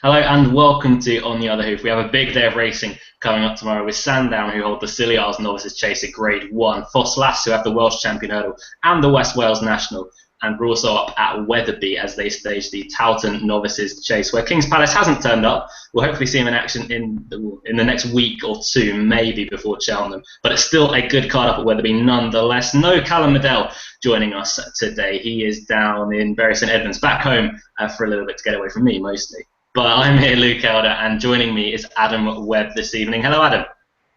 Hello and welcome to On the Other Hoof. We have a big day of racing coming up tomorrow with Sandown, who hold the Scilly Novices Chase at Grade 1, Foss who have the Welsh Champion Hurdle and the West Wales National, and we're also up at Wetherby as they stage the Towton Novices Chase, where King's Palace hasn't turned up. We'll hopefully see him in action in the next week or two, maybe before Cheltenham. But it's still a good card up at Wetherby nonetheless. No Callum Medell joining us today. He is down in Bury St Edmunds, back home for a little bit to get away from me mostly. But I'm here, Luke Elder, and joining me is Adam Webb this evening. Hello, Adam.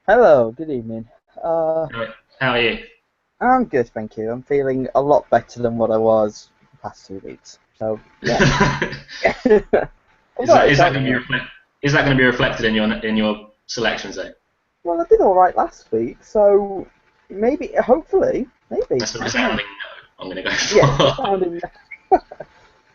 Hello, good evening. How are you? I'm good, thank you. I'm feeling a lot better than what I was the past 2 weeks. So, yeah. Is that going to be reflected in your selections, though? Well, I did all right last week, so maybe, hopefully, maybe. That's a resounding no. I'm going to go for. Yeah, resounding no.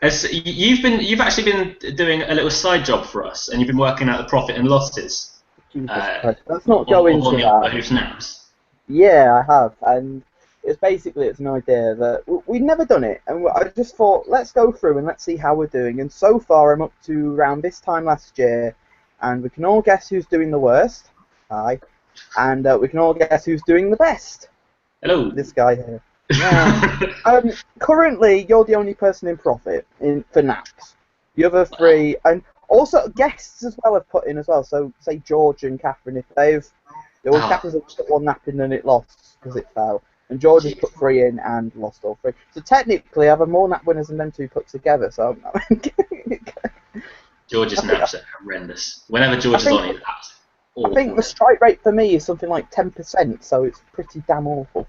You've actually been doing a little side job for us, and you've been working out the profit and losses. Jesus Christ. Let's not go into that. Who snaps? Yeah, I have, and it's an idea that we'd never done it, and I just thought, let's go through and let's see how we're doing. And so far, I'm up to around this time last year, and we can all guess who's doing the worst. Hi. And we can all guess who's doing the best. Hello. This guy here. Yeah. Currently, you're the only person in profit for naps. The other three, and also guests as well, have put in as well. So, say George and Catherine, if Catherine's put one nap in and it lost because it fell, and George has put 3 in and lost all 3. So technically, I have more nap winners than them 2 put together. So. George's naps are horrendous. Whenever George is on, he's awful. I think the strike rate for me is something like 10%, so it's pretty damn awful.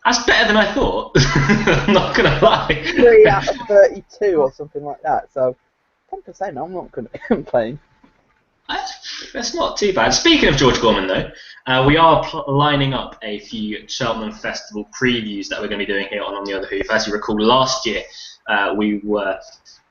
That's better than I thought. I'm not going to lie. 3 out of 32 or something like that. So 10%, I'm not going to complain. That's not too bad. Speaking of George Gorman, though, we are lining up a few Cheltenham Festival previews that we're going to be doing here on the Other Hoof. As you recall, last year we were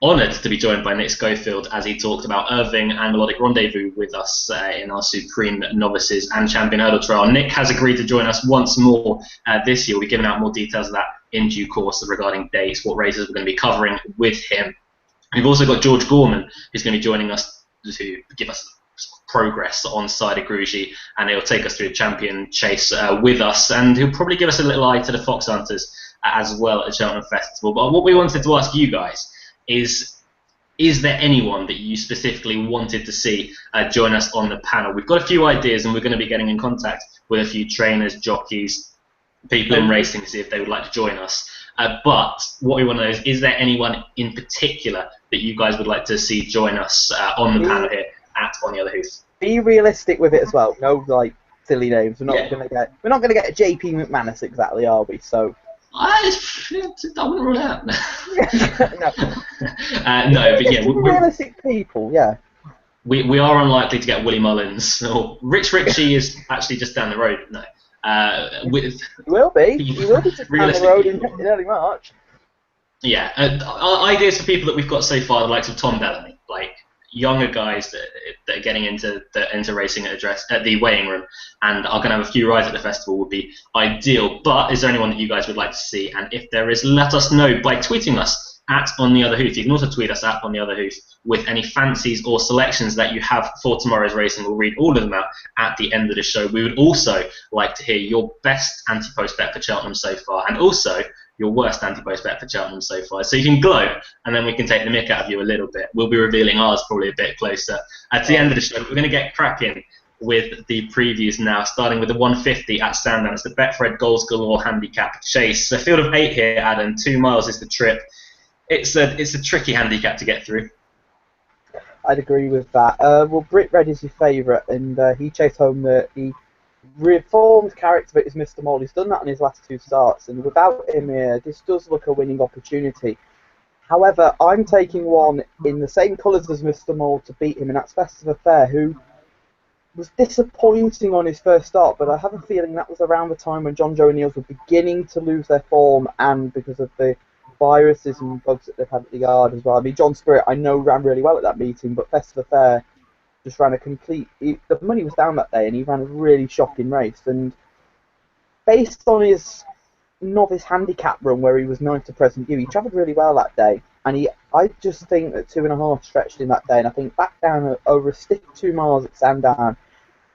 honoured to be joined by Nick Schofield as he talked about Irving and Melodic Rendezvous with us in our Supreme Novices and Champion Hurdle Trial. Nick has agreed to join us once more this year. We'll be giving out more details of that in due course regarding dates, what races we're going to be covering with him. We've also got George Gorman, who's going to be joining us to give us progress on Side of Grugy, and he'll take us through the champion chase with us, and he'll probably give us a little eye to the Fox Hunters as well at Cheltenham Festival. But what we wanted to ask you guys is there anyone that you specifically wanted to see join us on the panel? We've got a few ideas, and we're going to be getting in contact with a few trainers, jockeys, people in racing to see if they would like to join us. But what we want to know is there anyone in particular that you guys would like to see join us on the panel here at On the Other Hoof? Be realistic with it as well. No, like, silly names. We're not going to get a JP McManus exactly, are we? So. I wouldn't rule it out. No, but yeah, we're realistic people. Yeah. We are unlikely to get Willie Mullins or Rich Ritchie is actually just down the road. No. He will be. He will be just down the road in early March. Yeah. Ideas for people that we've got so far, the likes of Tom Bellamy, like younger guys that are getting into racing at the weighing room and are going to have a few rides at the festival would be ideal. But is there anyone that you guys would like to see? And if there is, let us know by tweeting us at On the Other Hoof. You can also tweet us at On the Other Hoof with any fancies or selections that you have for tomorrow's racing. We'll read all of them out at the end of the show. We would also like to hear your best anti-post bet for Cheltenham so far, and also your worst anti-post bet for Cheltenham so far. So you can gloat, and then we can take the mick out of you a little bit. We'll be revealing ours probably a bit closer. At the end of the show, we're going to get cracking with the previews now, starting with the 150 at Sandown. It's the Betfred Goals Galore handicap chase. A field of 8 here, Adam. 2 miles is the trip. It's a tricky handicap to get through. I'd agree with that. Well, Britt Red is your favourite, and he chased home the reformed character that is Mr. Mole. He's done that on his last 2 starts, and without him here, this does look a winning opportunity. However, I'm taking one in the same colours as Mr. Mole to beat him, and that's Festive Affair, who was disappointing on his first start, but I have a feeling that was around the time when John Joe O'Neills were beginning to lose their form, and because of the viruses and bugs that they've had at the yard as well. I mean, John Spirit, I know, ran really well at that meeting, but Festive Affair just ran a complete... the money was down that day, and he ran a really shocking race. And based on his novice handicap run, where he was 9th to present view, he travelled really well that day. And I just think that 2.5 stretched in that day, and I think back down over a stiff 2 miles at Sandown,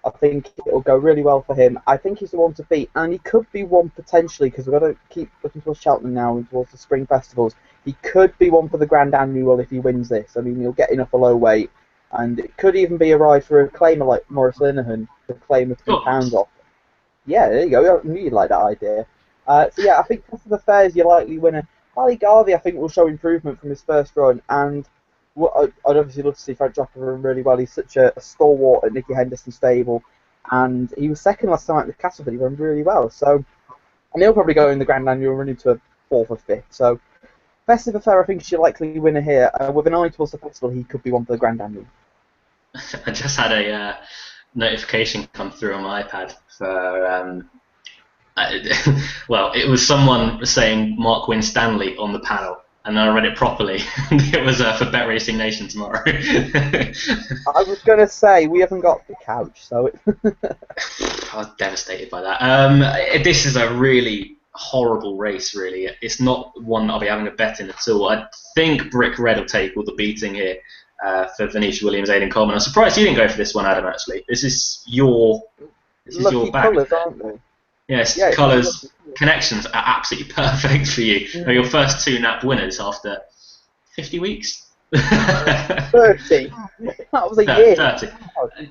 I think it'll go really well for him. I think he's the one to beat, and he could be one potentially, because we've got to keep looking towards Cheltenham now and towards the spring festivals. He could be one for the Grand Annual if he wins this. I mean, he'll get enough a low weight, and it could even be a ride for a claimer like Maurice Linehan to claim a few pounds off. Yeah, there you go. I knew you'd like that idea. So yeah, I think for the Fairs, you're likely winner. Ali Garvey, I think, will show improvement from his first run, and I'd obviously love to see Frank Dropper run really well. He's such a stalwart at Nicky Henderson's stable, and he was second last time at the Castle, but he ran really well. So, and he'll probably go in the Grand Annual, run into a 4th or 5th. So, Festive Affair, I think, is your likely winner here. With an eye towards the festival, he could be one for the Grand Annual. I just had a notification come through on my iPad for. Well, it was someone saying Mark Winstanley on the panel, and then I read it properly, and it was for Bet Racing Nation tomorrow. I was going to say, we haven't got the couch, so... I was devastated by that. This is a really horrible race, really. It's not one that I'll be having a bet in at all. I think Brick Red will take all the beating here for Venetia Williams, Aidan Coleman. I'm surprised you didn't go for this one, Adam, actually. This is your back. Colours, aren't they? Yes, yeah, colours, connections are absolutely perfect for you. Yeah. Your first 2 nap winners after 50 weeks? 30. That was a year. 30.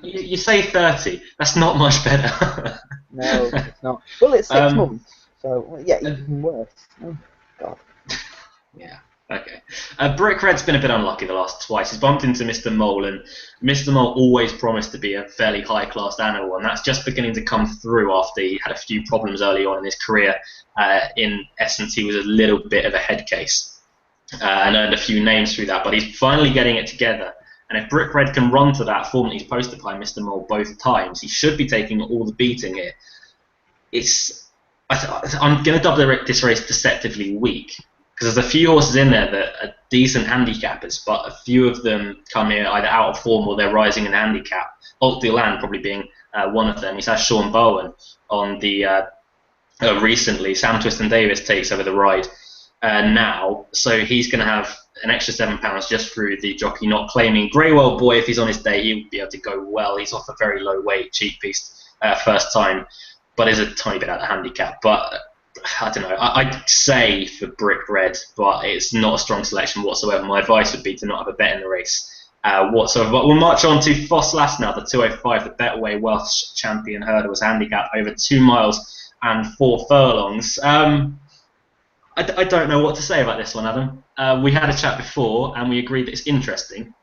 You say 30. That's not much better. No, it's not. Well, it's 6 months. So, yeah, even worse. Oh, God. Yeah. Okay. Brick Red's been a bit unlucky the last twice. He's bumped into Mr. Mole, and Mr. Mole always promised to be a fairly high-class animal, and that's just beginning to come through after he had a few problems early on in his career. In essence, he was a little bit of a head case and earned a few names through that, but he's finally getting it together. And if Brick Red can run to that form that he's posted by Mr. Mole both times, he should be taking all the beating here. I'm going to dub this race deceptively weak, because there's a few horses in there that are decent handicappers, but a few of them come here either out of form or they're rising in handicap. Alt de Land probably being one of them. He's had Sean Bowen on the recently. Sam Twiston-Davis takes over the ride now, so he's going to have an extra £7 just through the jockey not claiming. Greywell Boy, if he's on his day, he'll be able to go well. He's off a very low weight, cheap piece first time, but is a tiny bit out of handicap. But I don't know. I'd say for Brick Red, but it's not a strong selection whatsoever. My advice would be to not have a bet in the race whatsoever. But we'll march on to Foss Last now, the 205, the Betway Welsh champion hurdle, was handicapped over 2 miles and 4 furlongs. I don't know what to say about this one, Adam. We had a chat before, and we agreed that it's interesting.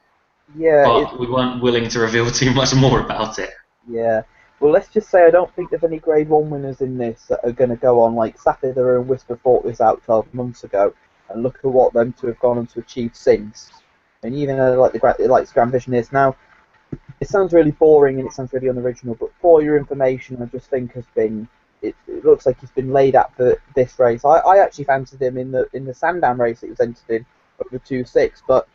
Yeah. But we weren't willing to reveal too much more about it. Yeah. Well, let's just say I don't think there's any Grade 1 winners in this that are going to go on. Like, Sapphire and Whisper fought this out 12 months ago, and look at what them two have gone on to achieve since. And even like Grand Vision is now, it sounds really boring and it sounds really unoriginal, but for your information, I just think it looks like he's been laid out for this race. I actually fancied him in the Sandown race that he was entered in over 2.6, but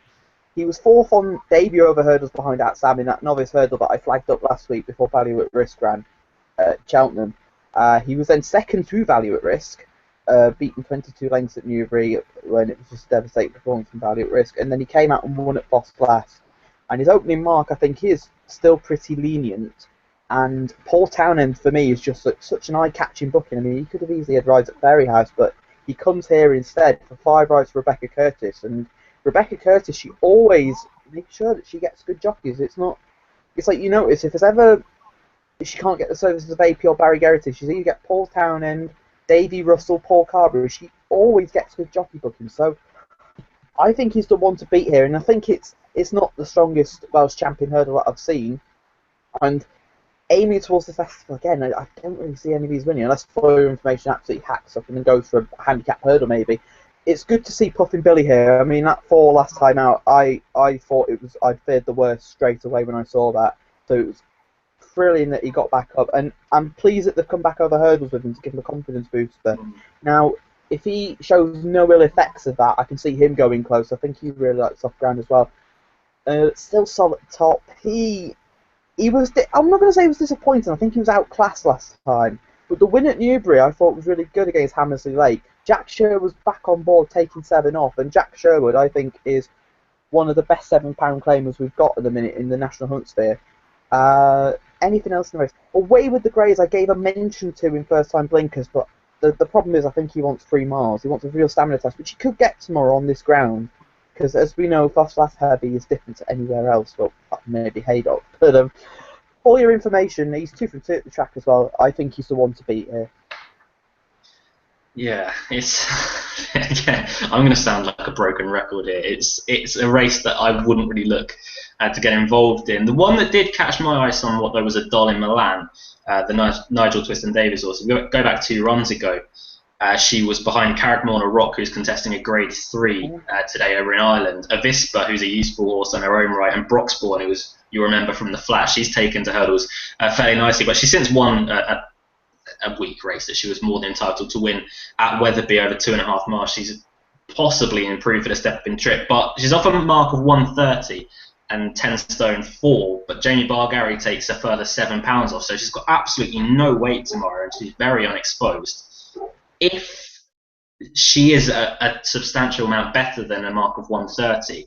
he was 4th on debut over hurdles behind At Sam in that novice hurdle that I flagged up last week before Value at Risk ran at Cheltenham. He was then 2nd through Value at Risk, beaten 22 lengths at Newbury when it was just a devastating performance from Value at Risk, and then he came out and won at Foss Last. And his opening mark, I think, is still pretty lenient. And Paul Townend, for me, is just such an eye-catching booking. I mean, he could have easily had rides at Fairyhouse, but he comes here instead for 5 rides for Rebecca Curtis. And Rebecca Curtis, she always makes sure that she gets good jockeys. It's like you notice, if she can't get the services of AP or Barry Geraghty, she's either get Paul Townend, Davy Russell, Paul Carberry. She always gets good jockey bookings. So I think he's the one to beat here, and I think it's not the strongest Welsh champion hurdle that I've seen. And aiming towards the festival again, I don't really see any of these winning, unless for your information absolutely hacks up and then goes for a handicap hurdle maybe. It's good to see Puffin Billy here. I mean, that 4 last time out, I thought I feared the worst straight away when I saw that. So it was thrilling that he got back up, and I'm pleased that they've come back over hurdles with him to give him a confidence booster. Now, if he shows no ill effects of that, I can see him going close. I think he really likes soft ground as well. Still solid top. He was. I'm not going to say he was disappointing. I think he was outclassed last time. But the win at Newbury, I thought, was really good against Hammersley Lake. Jack Sherwood was back on board, taking 7 off, and Jack Sherwood, I think, is one of the best £7 claimers we've got at the minute in the National Hunt Sphere. Anything else in the race? Away with the Greys, I gave a mention to in first-time blinkers, but the problem is I think he wants 3 miles. He wants a real stamina test, which he could get tomorrow on this ground, because as we know, Fast Last Heavy is different to anywhere else, well, maybe Haydock. But for your information, he's 2 from 2 at the track as well. I think he's the one to beat here. Yeah, it's again, I'm going to sound like a broken record here. It's a race that I wouldn't really look to get involved in. The one that did catch my eye somewhat though was a doll in Milan, the Nigel Twiston-Davies horse. Go back 2 runs ago. She was behind Carrickmore Rock, who's contesting a Grade 3 today over in Ireland. Avispa, who's a useful horse on her own right, and Broxbourne, who was, you remember from the Flash, she's taken to hurdles fairly nicely, but she's since won a weak race that she was more than entitled to win at Wetherby over 2.5 miles. She's possibly improved for the step-in trip, but she's off a mark of 130 and 10 stone 4, but Jamie Bargary takes a further £7 off, so she's got absolutely no weight tomorrow, and she's very unexposed. If she is a substantial amount better than a mark of 130,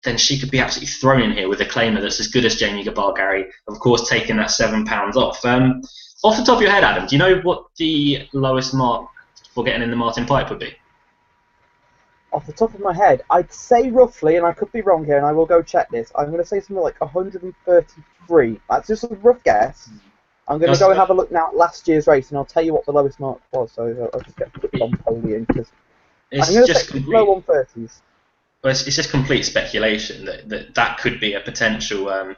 then she could be absolutely thrown in here with a claimer that's as good as Jamie Bargary, of course taking that £7 off. Off the top of your head, Adam, do you know what the lowest mark for getting in the Martin Pipe would be? Off the top of my head, I'd say roughly, and I could be wrong here, and I will go check this, I'm going to say something like 133. That's just a rough guess. I'm going to go and have a look now at last year's race, and I'll tell you what the lowest mark was. So I'll just get Don Polian, because I'm going to say low 130s. Well, it's just complete speculation that could be a potential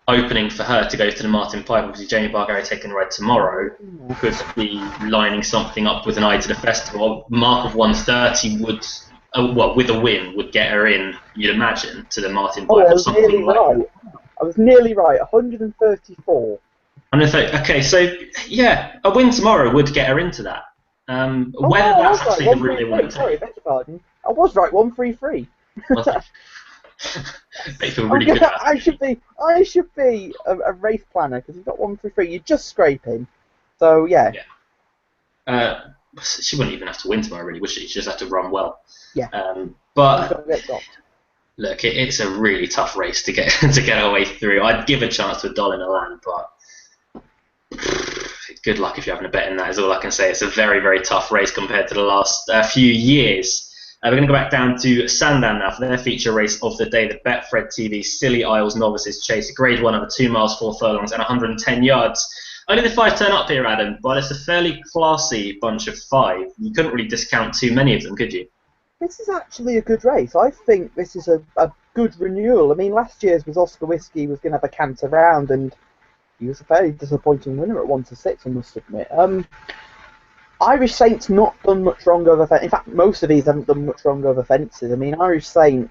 opening for her to go to the Martin Pipe. Obviously, Jamie Bargary taking the ride tomorrow could be lining something up with an eye to the festival. Mark of 130 would, with a win, would get her in, you'd imagine, to the Martin Pipe or something like that. I was nearly right, 134. Okay, so yeah, a win tomorrow would get her into that. Whether that's actually the route they want to take. Sorry, beg your pardon. I was right, 133. They feel really good. I should be a race planner, because you've got 133. You're just scraping. So yeah. She wouldn't even have to win tomorrow, really, would she? She just have to run well. Yeah. But look, it's a really tough race to get our way through. I'd give a chance to a doll in a land, but good luck if you're having a bet in that, is all I can say. It's a very, very tough race compared to the last few years. We're going to go back down to Sandown now for their feature race of the day, the Betfred TV Scilly Isles Novices Chase, Grade 1 over 2 miles, 4 furlongs and 110 yards. Only the 5 turn up here, Adam, but it's a fairly classy bunch of 5. You couldn't really discount too many of them, could you? This is actually a good race. I think this is a good renewal. I mean, last year's was Oscar Whiskey was going to have a canter round, and he was a fairly disappointing winner at 1-6, I must admit. Irish Saint's not done much wrong over fences. In fact, most of these haven't done much wrong over fences. I mean, Irish Saint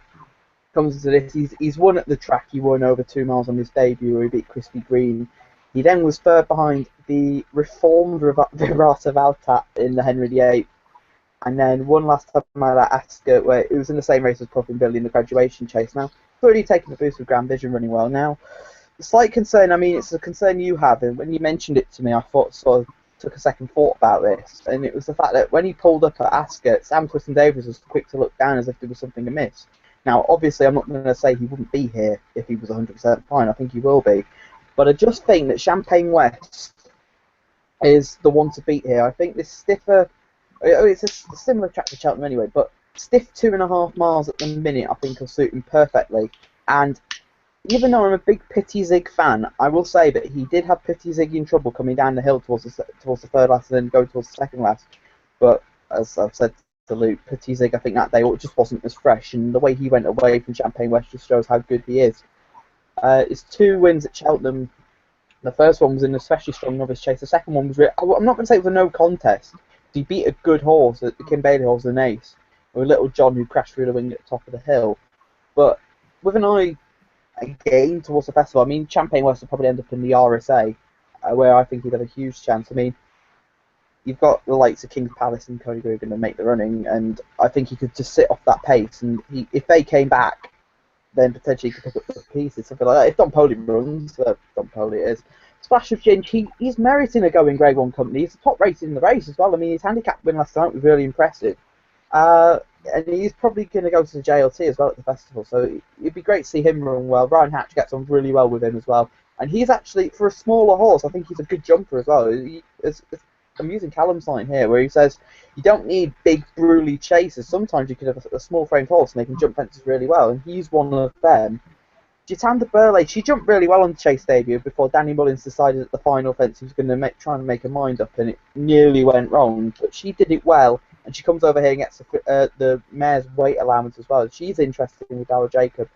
comes into this. He's won at the track. He won over 2 miles on his debut, where he beat Crispy Green. He then was third behind the reformed Virata Valtat in the Henry VIII, and then won last time at Ascot, where it was in the same race as Puffin Billy in the graduation chase. Now, already taken the boost with Grand Vision running well. Now, the slight concern, I mean, it's a concern you have, and when you mentioned it to me, I thought sort of took a second thought about this, and it was the fact that when he pulled up at Ascot, Sam Twiston-Davies was quick to look down as if there was something amiss. Now, obviously, I'm not going to say he wouldn't be here if he was 100% fine. I think he will be. But I just think that Champagne West is the one to beat here. I think this stiffer... It's a similar track to Cheltenham anyway, but stiff 2.5 miles at the minute I think will suit him perfectly. And even though I'm a big Pity Zig fan, I will say that he did have Pity Zig in trouble coming down the hill towards the third last and then going towards the second last. But as I've said to Luke, Pity Zig, I think that day just wasn't as fresh, and the way he went away from Champagne West just shows how good he is. His 2 wins at Cheltenham. The first one was in an especially strong novice chase. The second one was I'm not going to say it was a no contest. He beat a good horse, the Kim Bailey horse, an ace, with Little John, who crashed through the wing at the top of the hill. But with an eye again towards the festival, I mean, Champagne West will probably end up in the RSA, where I think he'd have a huge chance. I mean, you've got the likes of King's Palace and Cody Grugan to make the running, and I think he could just sit off that pace, and if they came back, then potentially he could pick up the pieces, something like that. If Don Poli runs, Don Poli it is, Splash of Ginge, he's meriting a go in Grade 1 company. He's the top rated in the race as well. I mean, his handicap win last night was really impressive. And he's probably going to go to the JLT as well at the festival, so it'd be great to see him run well. Ryan Hatch gets on really well with him as well. And he's actually, for a smaller horse, I think he's a good jumper as well. I'm using Callum's line here, where he says you don't need big, bruly chasers. Sometimes you can have a small-framed horse and they can jump fences really well, and he's one of them. Jitanda Burley, she jumped really well on the chase debut before Danny Mullins decided at the final fence he was going to try and make her mind up, and it nearly went wrong. But she did it well, and she comes over here and gets the mare's weight allowance as well. She's interested with Darryl Jacob.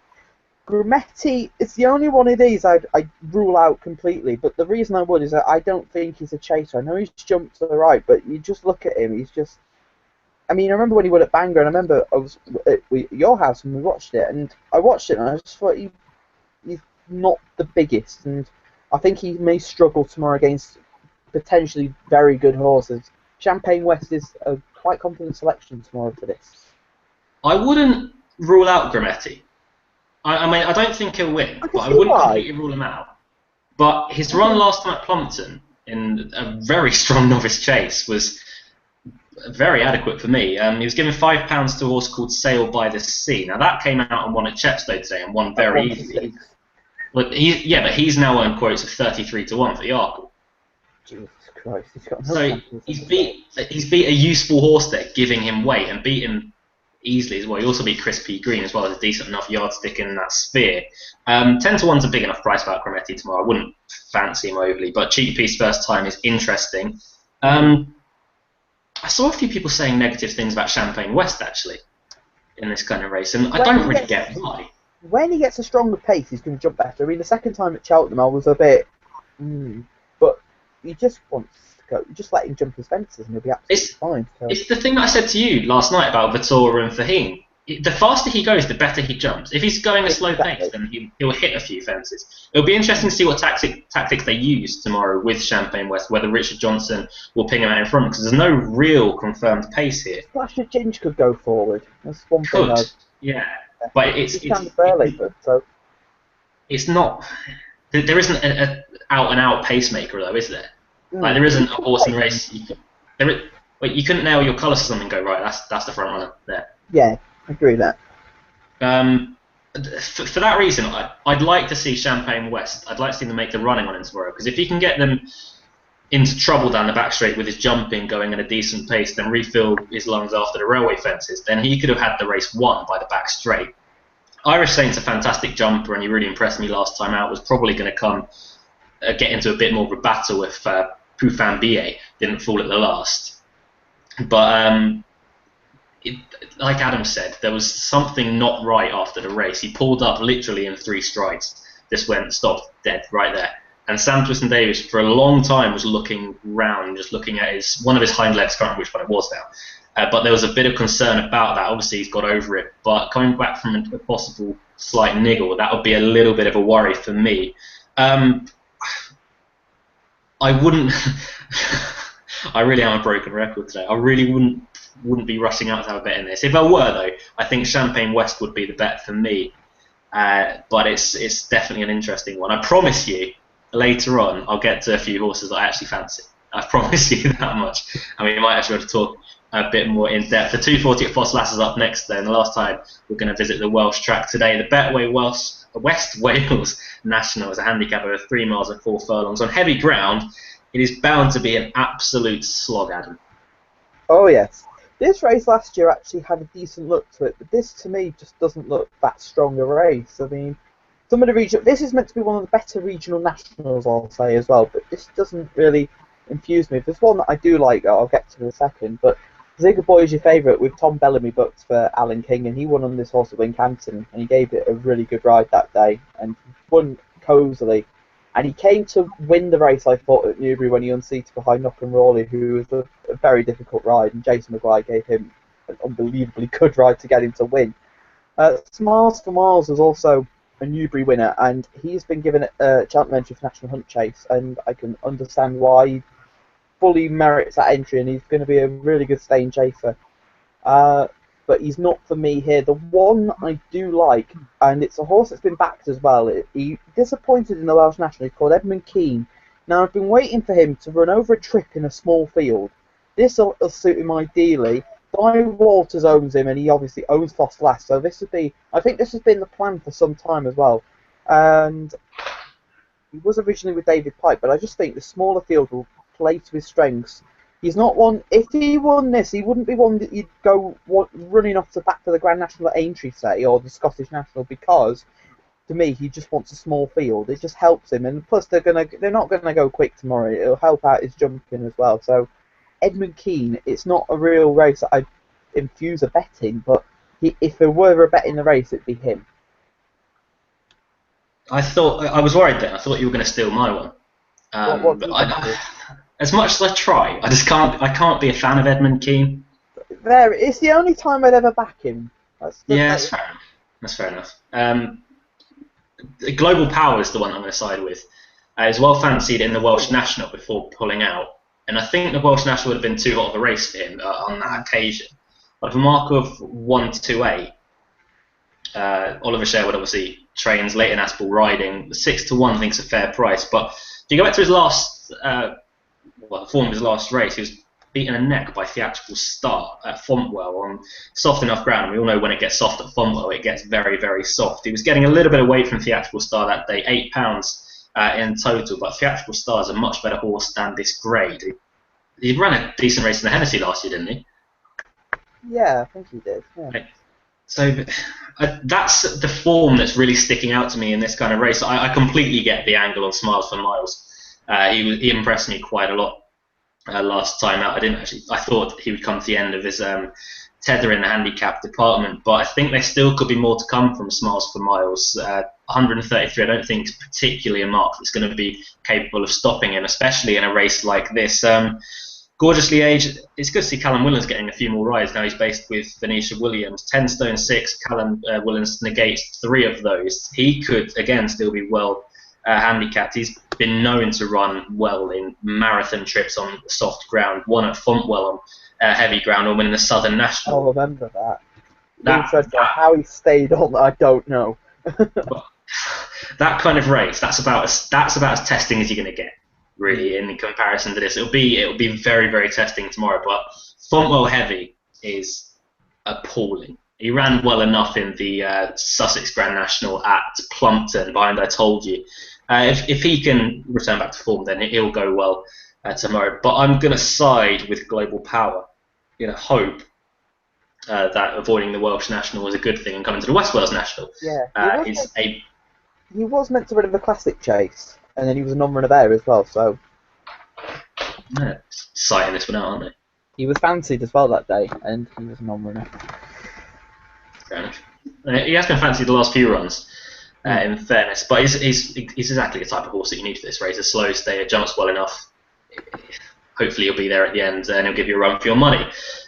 Grumetti is the only one of these I'd rule out completely, but the reason I would is that I don't think he's a chaser. I know he's jumped to the right, but you just look at him, he's just... I mean, I remember when he won at Bangor, and I remember I was at your house and we watched it, and I watched it and I just thought he's not the biggest, and I think he may struggle tomorrow against potentially very good horses. Champagne West is a quite confident selection tomorrow for this. I wouldn't rule out Grumetti. I mean, I don't think he'll win, but I wouldn't completely rule him out. But his run last time at Plumpton in a very strong novice chase was very adequate for me. He was given £5 to a horse called Sail by the Sea. Now that came out and won at Chepstow today and won very easily. But he's now on quotes of 33 to 1 for the Arkle. Jesus Christ, he's got no so he's beat a useful horse there, giving him weight, and beat him easily as well. He also beat Chris P. Green as well as a decent enough yardstick in that sphere. 10 to 1's a big enough price for Grumetti tomorrow. I wouldn't fancy him overly, but Cheeky P's first time is interesting. I saw a few people saying negative things about Champagne West actually in this kind of race, and I don't really get why. When he gets a stronger pace, he's going to jump better. I mean, the second time at Cheltenham, I was a bit, but he just wants to go. You just let him jump his fences, and he'll be absolutely fine. So. It's the thing that I said to you last night about Vittora and Fahim. The faster he goes, the better he jumps. If he's going a slow pace, then he'll hit a few fences. It'll be interesting to see what tactics they use tomorrow with Champagne West, whether Richard Johnson will ping him out in front, because there's no real confirmed pace here. Splash of Ginge could go forward. That's one thing. Yeah. But it's not. There isn't an out-and-out pacemaker though, is there? Like there isn't a horse in race. You couldn't nail your colours to something and go right. That's the front runner there. Yeah, I agree with that. For that reason, I'd like to see Champagne West. I'd like to see them make the running on him tomorrow, because if he can get them into trouble down the back straight with his jumping going at a decent pace, then refill his lungs after the railway fences, then he could have had the race won by the back straight. Irish Saint's a fantastic jumper, and he really impressed me last time out. Was probably going to get into a bit more of a battle if Poufin Billet didn't fall at the last. But like Adam said, there was something not right after the race. He pulled up literally in 3 strides. Just stopped dead right there. And Sam Twiston-Davies, for a long time, was looking round, just looking at one of his hind legs, I can't remember which one it was now. But there was a bit of concern about that. Obviously, he's got over it. But coming back from a possible slight niggle, that would be a little bit of a worry for me. I wouldn't... I really am a broken record today. I really wouldn't be rushing out to have a bet in this. If I were, though, I think Champagne West would be the bet for me. But it's definitely an interesting one. I promise you, later on, I'll get to a few horses that I actually fancy. I promise you that much. I mean, we might actually have to talk a bit more in depth. The 240 at Fosslas is up next, then. The last time we're going to visit the Welsh track today. The Betway West Wales National is a handicap of 3 miles and 4 furlongs on heavy ground. It is bound to be an absolute slog, Adam. Oh yes. This race last year actually had a decent look to it, but this to me just doesn't look that strong a race. I mean, some of the this is meant to be one of the better regional nationals, I'll say as well, but this doesn't really infuse me. There's one that I do like, I'll get to in a second, but Zigga Boy is your favourite with Tom Bellamy booked for Alan King, and he won on this horse at Wincanton, and he gave it a really good ride that day, and won cosily. And he came to win the race, I thought, at Newbury when he unseated behind Knock and Rawley, who was a very difficult ride, and Jason Maguire gave him an unbelievably good ride to get him to win. Smiles for Miles was also a Newbury winner, and he's been given a Cheltenham entry for National Hunt Chase, and I can understand why he fully merits that entry, and he's going to be a really good staying chaser. But he's not for me here. The one I do like, and it's a horse that's been backed as well. He disappointed in the Welsh National. He's called Edmund Keane. Now, I've been waiting for him to run over a trip in a small field. This will suit him ideally. Guy Walters owns him, and he obviously owns Foss last, so this would be. I think this has been the plan for some time as well. And he was originally with David Pike, but I just think the smaller field will play to his strengths. He's not one. If he won this, he wouldn't be one that you'd go running off the back for the Grand National at Aintree, say, or the Scottish National, because to me he just wants a small field. It just helps him, and plus they're not gonna go quick tomorrow. It'll help out his jumping as well. So Edmund Keane, it's not a real race that I infuse a bet in, but if there were a bet in the race, it'd be him. I was worried then. I thought you were going to steal my one. As much as I try, I just can't. I can't be a fan of Edmund Keane. It's the only time I'd ever back him. That's fair enough. That's fair enough. Global Power is the one I'm going to side with. He's well fancied in the Welsh National before pulling out, and I think the Welsh National would have been too hot of a race for him on that occasion. But for a mark of 1:28, Oliver Sherwood obviously trains late in Aspel riding. 6-1 I think is a fair price, but if you go back to his last, the form of his last race, he was beaten a neck by Theatrical Start at Fontwell on soft enough ground. We all know when it gets soft at Fontwell, it gets very, very soft. He was getting a little bit away from Theatrical Star that day, £8 in total, but Theatrical Star is a much better horse than this grade. He ran a decent race in the Hennessy last year, didn't he? Yeah, I think he did. Yeah. So that's the form that's really sticking out to me in this kind of race. I completely get the angle on Smiles for Miles. He impressed me quite a lot last time out. I thought he would come to the end of his tether in the handicap department, but I think there still could be more to come from Smiles for Miles. 133, I don't think is particularly a mark that's going to be capable of stopping him, especially in a race like this. Gorgeously aged. It's good to see Callum Williams getting a few more rides. Now he's based with Venetia Williams. 10 stone 6. Callum Williams negates 3 of those. He could again still be well handicapped. He's been known to run well in marathon trips on soft ground. Won at Fontwell on heavy ground, or winning the Southern National. I remember that. How he stayed on, I don't know. That kind of race. That's about as testing as you're going to get. Really, in comparison to this, it'll be very, very testing tomorrow. But Fontwell Heavy is appalling. He ran well enough in the Sussex Grand National at Plumpton behind I Told You. If he can return back to form, then he'll go well tomorrow. But I'm going to side with Global Power in a hope that avoiding the Welsh National was a good thing and coming to the West Wales National. Yeah, he was meant to run in the Classic Chase. And then he was a non-runner there as well, so... Yeah, citing this one out, aren't they? He was fancied as well that day, and he was a non-runner. Fair enough. He has been fancied the last few runs, in fairness, but he's exactly the type of horse that you need for this race. A slow stayer, jumps well enough. Hopefully he'll be there at the end, and he'll give you a run for your money.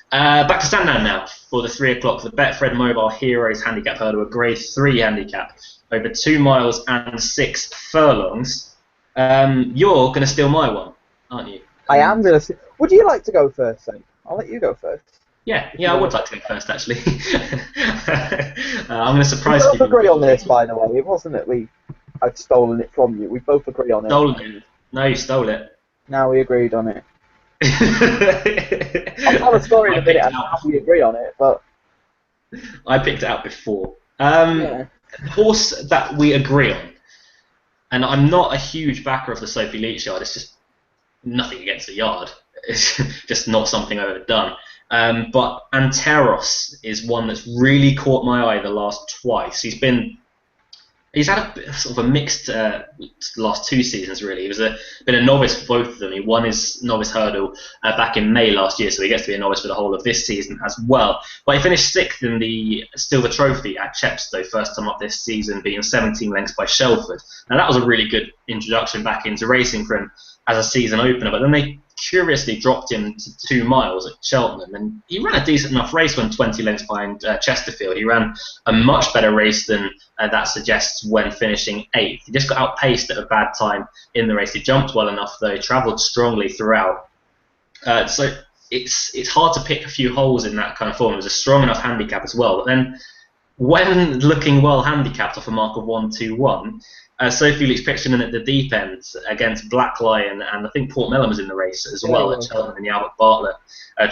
Back to Sandown now, for the 3 o'clock. The Betfred Mobile Heroes handicap hurdle, a grade 3 handicap, over 2 miles and 6 furlongs. You're going to steal my one, aren't you? I am going to. Would you like to go first, then? I'll let you go first. Yeah, I would like to go first, actually. I'm going to surprise you. We both agree on this, by the way. It wasn't that I'd stolen it from you. We both agree on it. Stolen it? No, you stole it. No, we agreed on it. I'll tell a story in a minute and how we agree on it, but... I picked it out before. The horse that we agree on, and I'm not a huge backer of the Sophie Leach yard. It's just nothing against the yard. It's just not something I've ever done. But Anteros is one that's really caught my eye the last twice. He's had a sort of a mixed last 2 seasons, really. He was been a novice for both of them. He won his novice hurdle back in May last year, so he gets to be a novice for the whole of this season as well. But he finished 6th in the Silver Trophy at Chepstow, first time up this season, being 17 lengths by Shelford. Now that was a really good introduction back into racing for him as a season opener, but then they curiously dropped him to 2 miles at Cheltenham, and he ran a decent enough race when 20 lengths behind Chesterfield. He ran a much better race than that suggests when finishing 8th. He just got outpaced at a bad time in the race. He jumped well enough though, he travelled strongly throughout. So it's hard to pick a few holes in that kind of form. It was a strong enough handicap as well, but then when looking well handicapped off a mark of 1-2-1, Sophie Luke's pitched in at the deep end against Black Lion, and I think Port Mellon was in the race as Yeah, he well at was. Cheltenham in the Albert Bartlett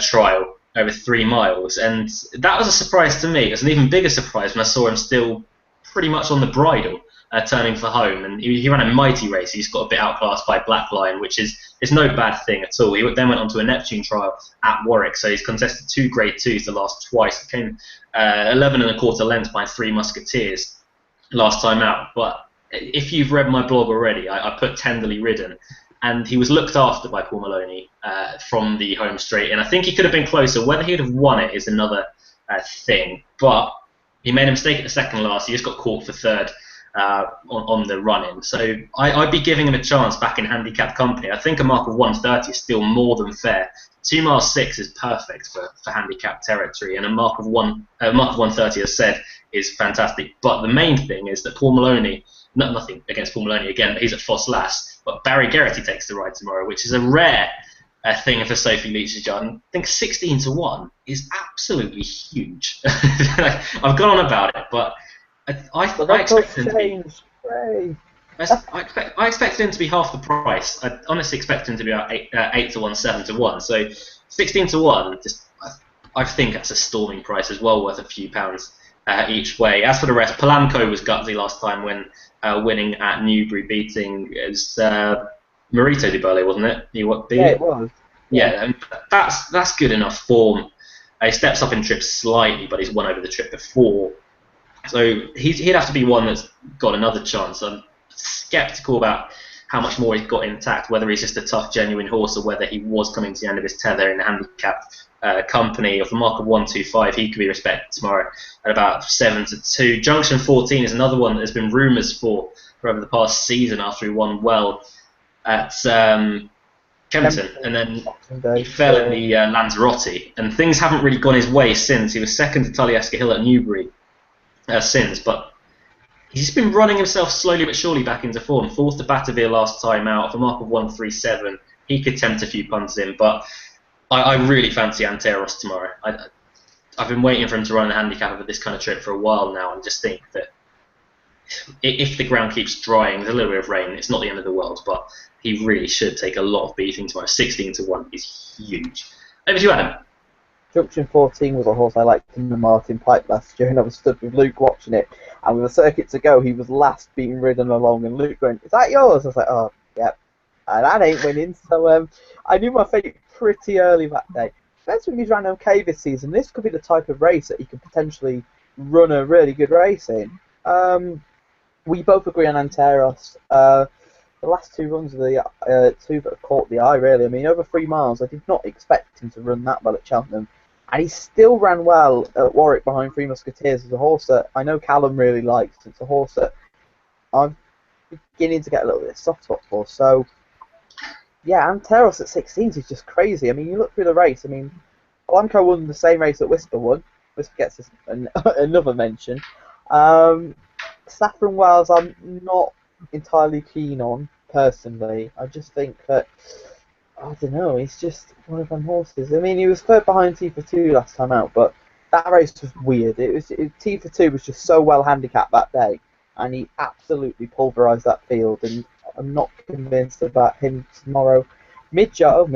trial over 3 miles. And that was a surprise to me. It was an even bigger surprise when I saw him still pretty much on the bridle, turning for home. And he ran a mighty race. He's got a bit outclassed by Black Lion, which is no bad thing at all. He then went on to a Neptune trial at Warwick, so he's contested 2 Grade 2s the last twice. He came 11 1/4 lengths by 3 Musketeers last time out. But if you've read my blog already, I put tenderly ridden, and he was looked after by Paul Maloney from the home straight, and I think he could have been closer. Whether he'd have won it is another thing, but he made a mistake at the second last. He just got caught for third on the run-in. So I'd be giving him a chance back in handicap company. I think a mark of 130 is still more than fair. 2 miles 6 is perfect for handicap territory, and a mark of 130, as said, is fantastic. But the main thing is that Paul Maloney, nothing against Paul Maloney again, but he's at Foss Lass, but Barry Geraghty takes the ride tomorrow, which is a rare thing for Sophie Leach's John. I think 16-1 is absolutely huge. I've gone on about it, but I expected him to be. I expected him to be half the price. I honestly expected him to be about 8-1, 7-1. So 16-1, I think that's a storming price as well, worth a few pounds each way. As for the rest, Palamco was gutsy last time when winning at Newbury, beating Marito de Burle, wasn't it? Yeah, it was. Yeah, and that's good enough form. He steps up in trips slightly, but he's won over the trip before. So he'd have to be one that's got another chance. I'm sceptical about how much more he's got intact, whether he's just a tough, genuine horse or whether he was coming to the end of his tether in the handicap company. Off a mark of 125, he could be respected tomorrow at about 7-2. Junction 14 is another one that there's been rumours for over the past season after he won well at Kempton, and then he fell at the Lanzarote, and things haven't really gone his way since. He was second to Talieska Hill at Newbury since, but he's been running himself slowly but surely back into form. Fourth to Batavia last time out, for a mark of 137. He could tempt a few punts in, but I really fancy Anteros tomorrow. I've been waiting for him to run a handicap of this kind of trip for a while now, and just think that if the ground keeps drying, there's a little bit of rain, it's not the end of the world, but he really should take a lot of beating tomorrow. 16-1 is huge. Over to you, Adam. Junction 14 was a horse I liked in the Martin Pipe last year, and I was stood with Luke watching it, and with a circuit to go, he was last being ridden along, and Luke going, "Is that yours?" I was like, "Oh, yep." And that ain't winning, so I knew my fate pretty early that day. That's when he's ran okay this season. This could be the type of race that he could potentially run a really good race in. We both agree on Anteros. The last 2 runs of the 2 that have caught the eye, really. I mean, over 3 miles, I did not expect him to run that well at Cheltenham. And he still ran well at Warwick behind 3 Musketeers. As a horse that I know Callum really likes. It's a horse that I'm beginning to get a little bit of soft spot for. So, yeah, Anteros at 16 is just crazy. I mean, you look through the race. I mean, Blanco won the same race that Whisper won. Whisper gets another mention. Saffron Wells, I'm not entirely keen on, personally. I just think that, I don't know, he's just one of them horses. I mean, he was third behind T for 2 last time out, but that race was weird. T for 2 was just so well handicapped that day, and he absolutely pulverised that field, and I'm not convinced about him tomorrow. Midjar. Oh,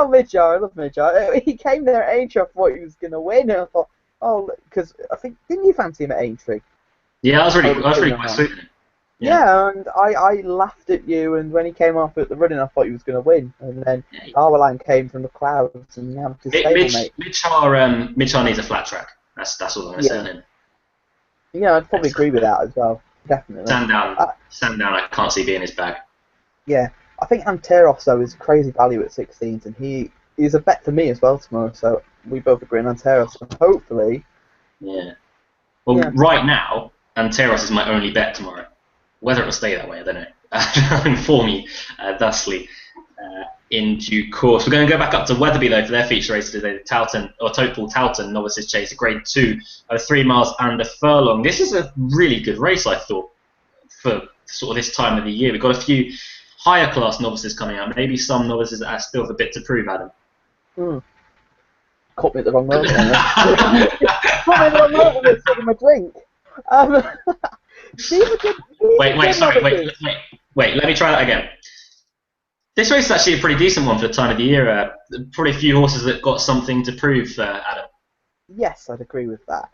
Midjar, I love Midjar. He came there at Aintree, I thought he was going to win, and I thought, oh, because I think, didn't you fancy him at Aintree? Yeah, I was really quite sweet. Yeah, and I laughed at you, and when he came off at the running, I thought he was going to win, and then Arwalan came from the clouds, and now his stablemate. Midjar needs a flat track. That's all I'm going to say on him. Yeah, I'd probably agree with that as well. Definitely. Stand down. I can't see being his bag. Yeah, I think Anteros though is crazy value at 16s, and he is a bet for me as well tomorrow. So we both agree on Anteros, and hopefully. Yeah. Well, right now, Anteros is my only bet tomorrow. Whether it will stay that way, I don't know. I'll inform you thusly in due course. We're going to go back up to Wetherby though for their feature race today. Topol Towton Novices Chase, a Grade 2 over 3 miles and a furlong. This is a really good race, I thought, for sort of this time of the year. We've got a few higher class novices coming out. Maybe some novices that still have a bit to prove, Adam. Caught me at the wrong moment. Caught me at the wrong moment with my drink. These are good. Wait. Let me try that again. This race is actually a pretty decent one for the time of the year. Probably a few horses that got something to prove, Adam. Yes, I'd agree with that.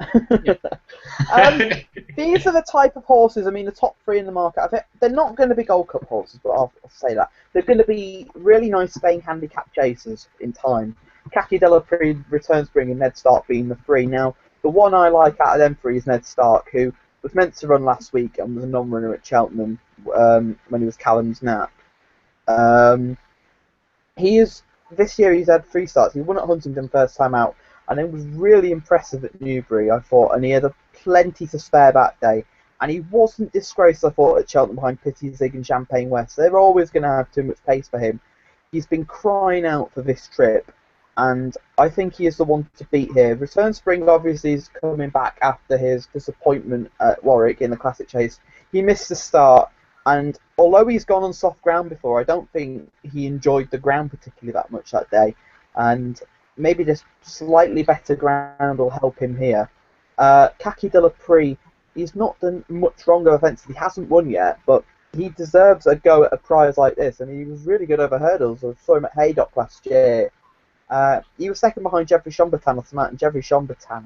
These are the type of horses, I mean, the top three in the market, they're not going to be Gold Cup horses, but I'll say that. They're going to be really nice staying handicap chasers in time. Kaki de la Prix, Return Spring, and Ned Stark being the three. Now, the one I like out of them three is Ned Stark, who was meant to run last week and was a non-runner at Cheltenham when he was Callum's nap. This year he's had 3 starts. He won at Huntingdon first time out, and it was really impressive at Newbury, I thought, and he had plenty to spare that day. And he wasn't disgraced, I thought, at Cheltenham behind Pitty Zig and Champagne West. They're always going to have too much pace for him. He's been crying out for this trip, and I think he is the one to beat here. Return Spring obviously is coming back after his disappointment at Warwick in the Classic Chase. He missed the start, and although he's gone on soft ground before, I don't think he enjoyed the ground particularly that much that day. And maybe this slightly better ground will help him here. Kaki de la Prix, he's not done much wrong offensively. He hasn't won yet, but he deserves a go at a prize like this. I mean, he was really good over hurdles. I saw him at Haydock last year. He was second behind Jeffrey Chambertin off the mountain. Jeffrey Chambertin,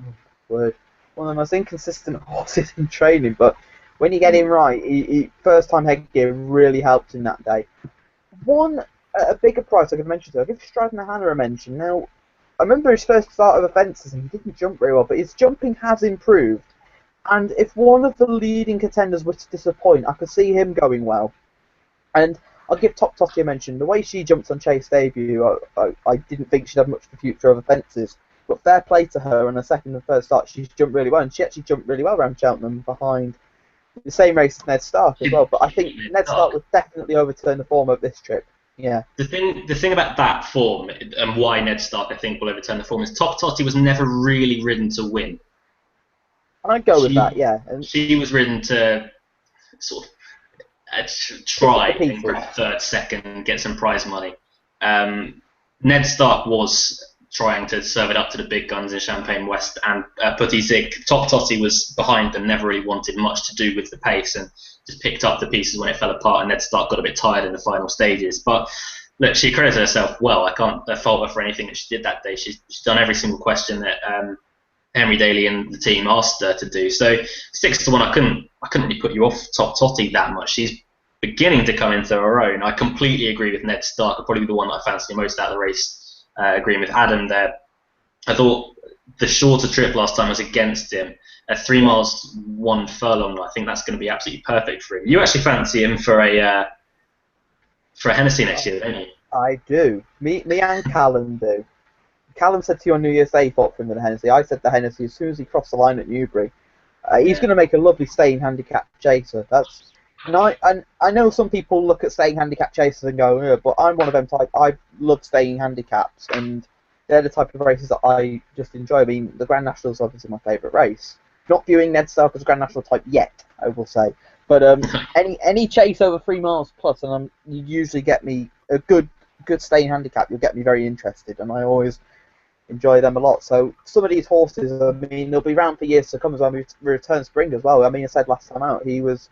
one of the most inconsistent horses in training, but when you get him right, first time headgear really helped him that day. One at a bigger price I could mention to, I'll give Stradner Hannah a mention. Now, I remember his first start of fences and he didn't jump very well, but his jumping has improved. And if one of the leading contenders were to disappoint, I could see him going well. And I'll give Top Totty a mention. The way she jumped on Chase debut, I didn't think she'd have much of a future over fences. But fair play to her on her second and third start, she's jumped really well. And she actually jumped really well around Cheltenham behind the same race as Ned Stark as well. But I think Ned Stark would definitely overturn the form of this trip. Yeah. The thing about that form and why Ned Stark I think will overturn the form is Top Totty was never really ridden to win. I'd go with that, yeah. And she was ridden to sort of try and grab third, second, get some prize money. Ned Stark was trying to serve it up to the big guns in Champagne West and Putty Zig. Top Totty was behind them, never really wanted much to do with the pace and just picked up the pieces when it fell apart, and Ned Stark got a bit tired in the final stages. But look, she credited herself well. I can't fault her for anything that she did that day. She's done every single question that Henry Daly and the team asked her to do. So 6-1, I couldn't really put you off Top Totty that much. She's beginning to come into her own. I completely agree with Ned Stark. Probably the one that I fancy most out of the race. Agreeing with Adam there. I thought the shorter trip last time was against him. At 3 miles, 1 furlong, I think that's going to be absolutely perfect for him. You actually fancy him for a Hennessy next year, don't you? I do. Me and Callum do. Callum said to you on New Year's Day, thought for him the Hennessy. I said the Hennessy as soon as he crossed the line at Newbury. He's going to make a lovely staying handicap chaser. And I know some people look at staying handicap chasers and go, but I'm one of them type. I love staying handicaps, and they're the type of races that I just enjoy. I mean, the Grand National is obviously my favourite race. Not viewing Ned Stark as a Grand National type yet, I will say. But any chase over 3 miles plus, and you usually get me a good staying handicap. You'll get me very interested, and I always enjoy them a lot. So some of these horses, I mean, they'll be around for years to come as well. We return Spring as well. I mean, I said last time out, he was.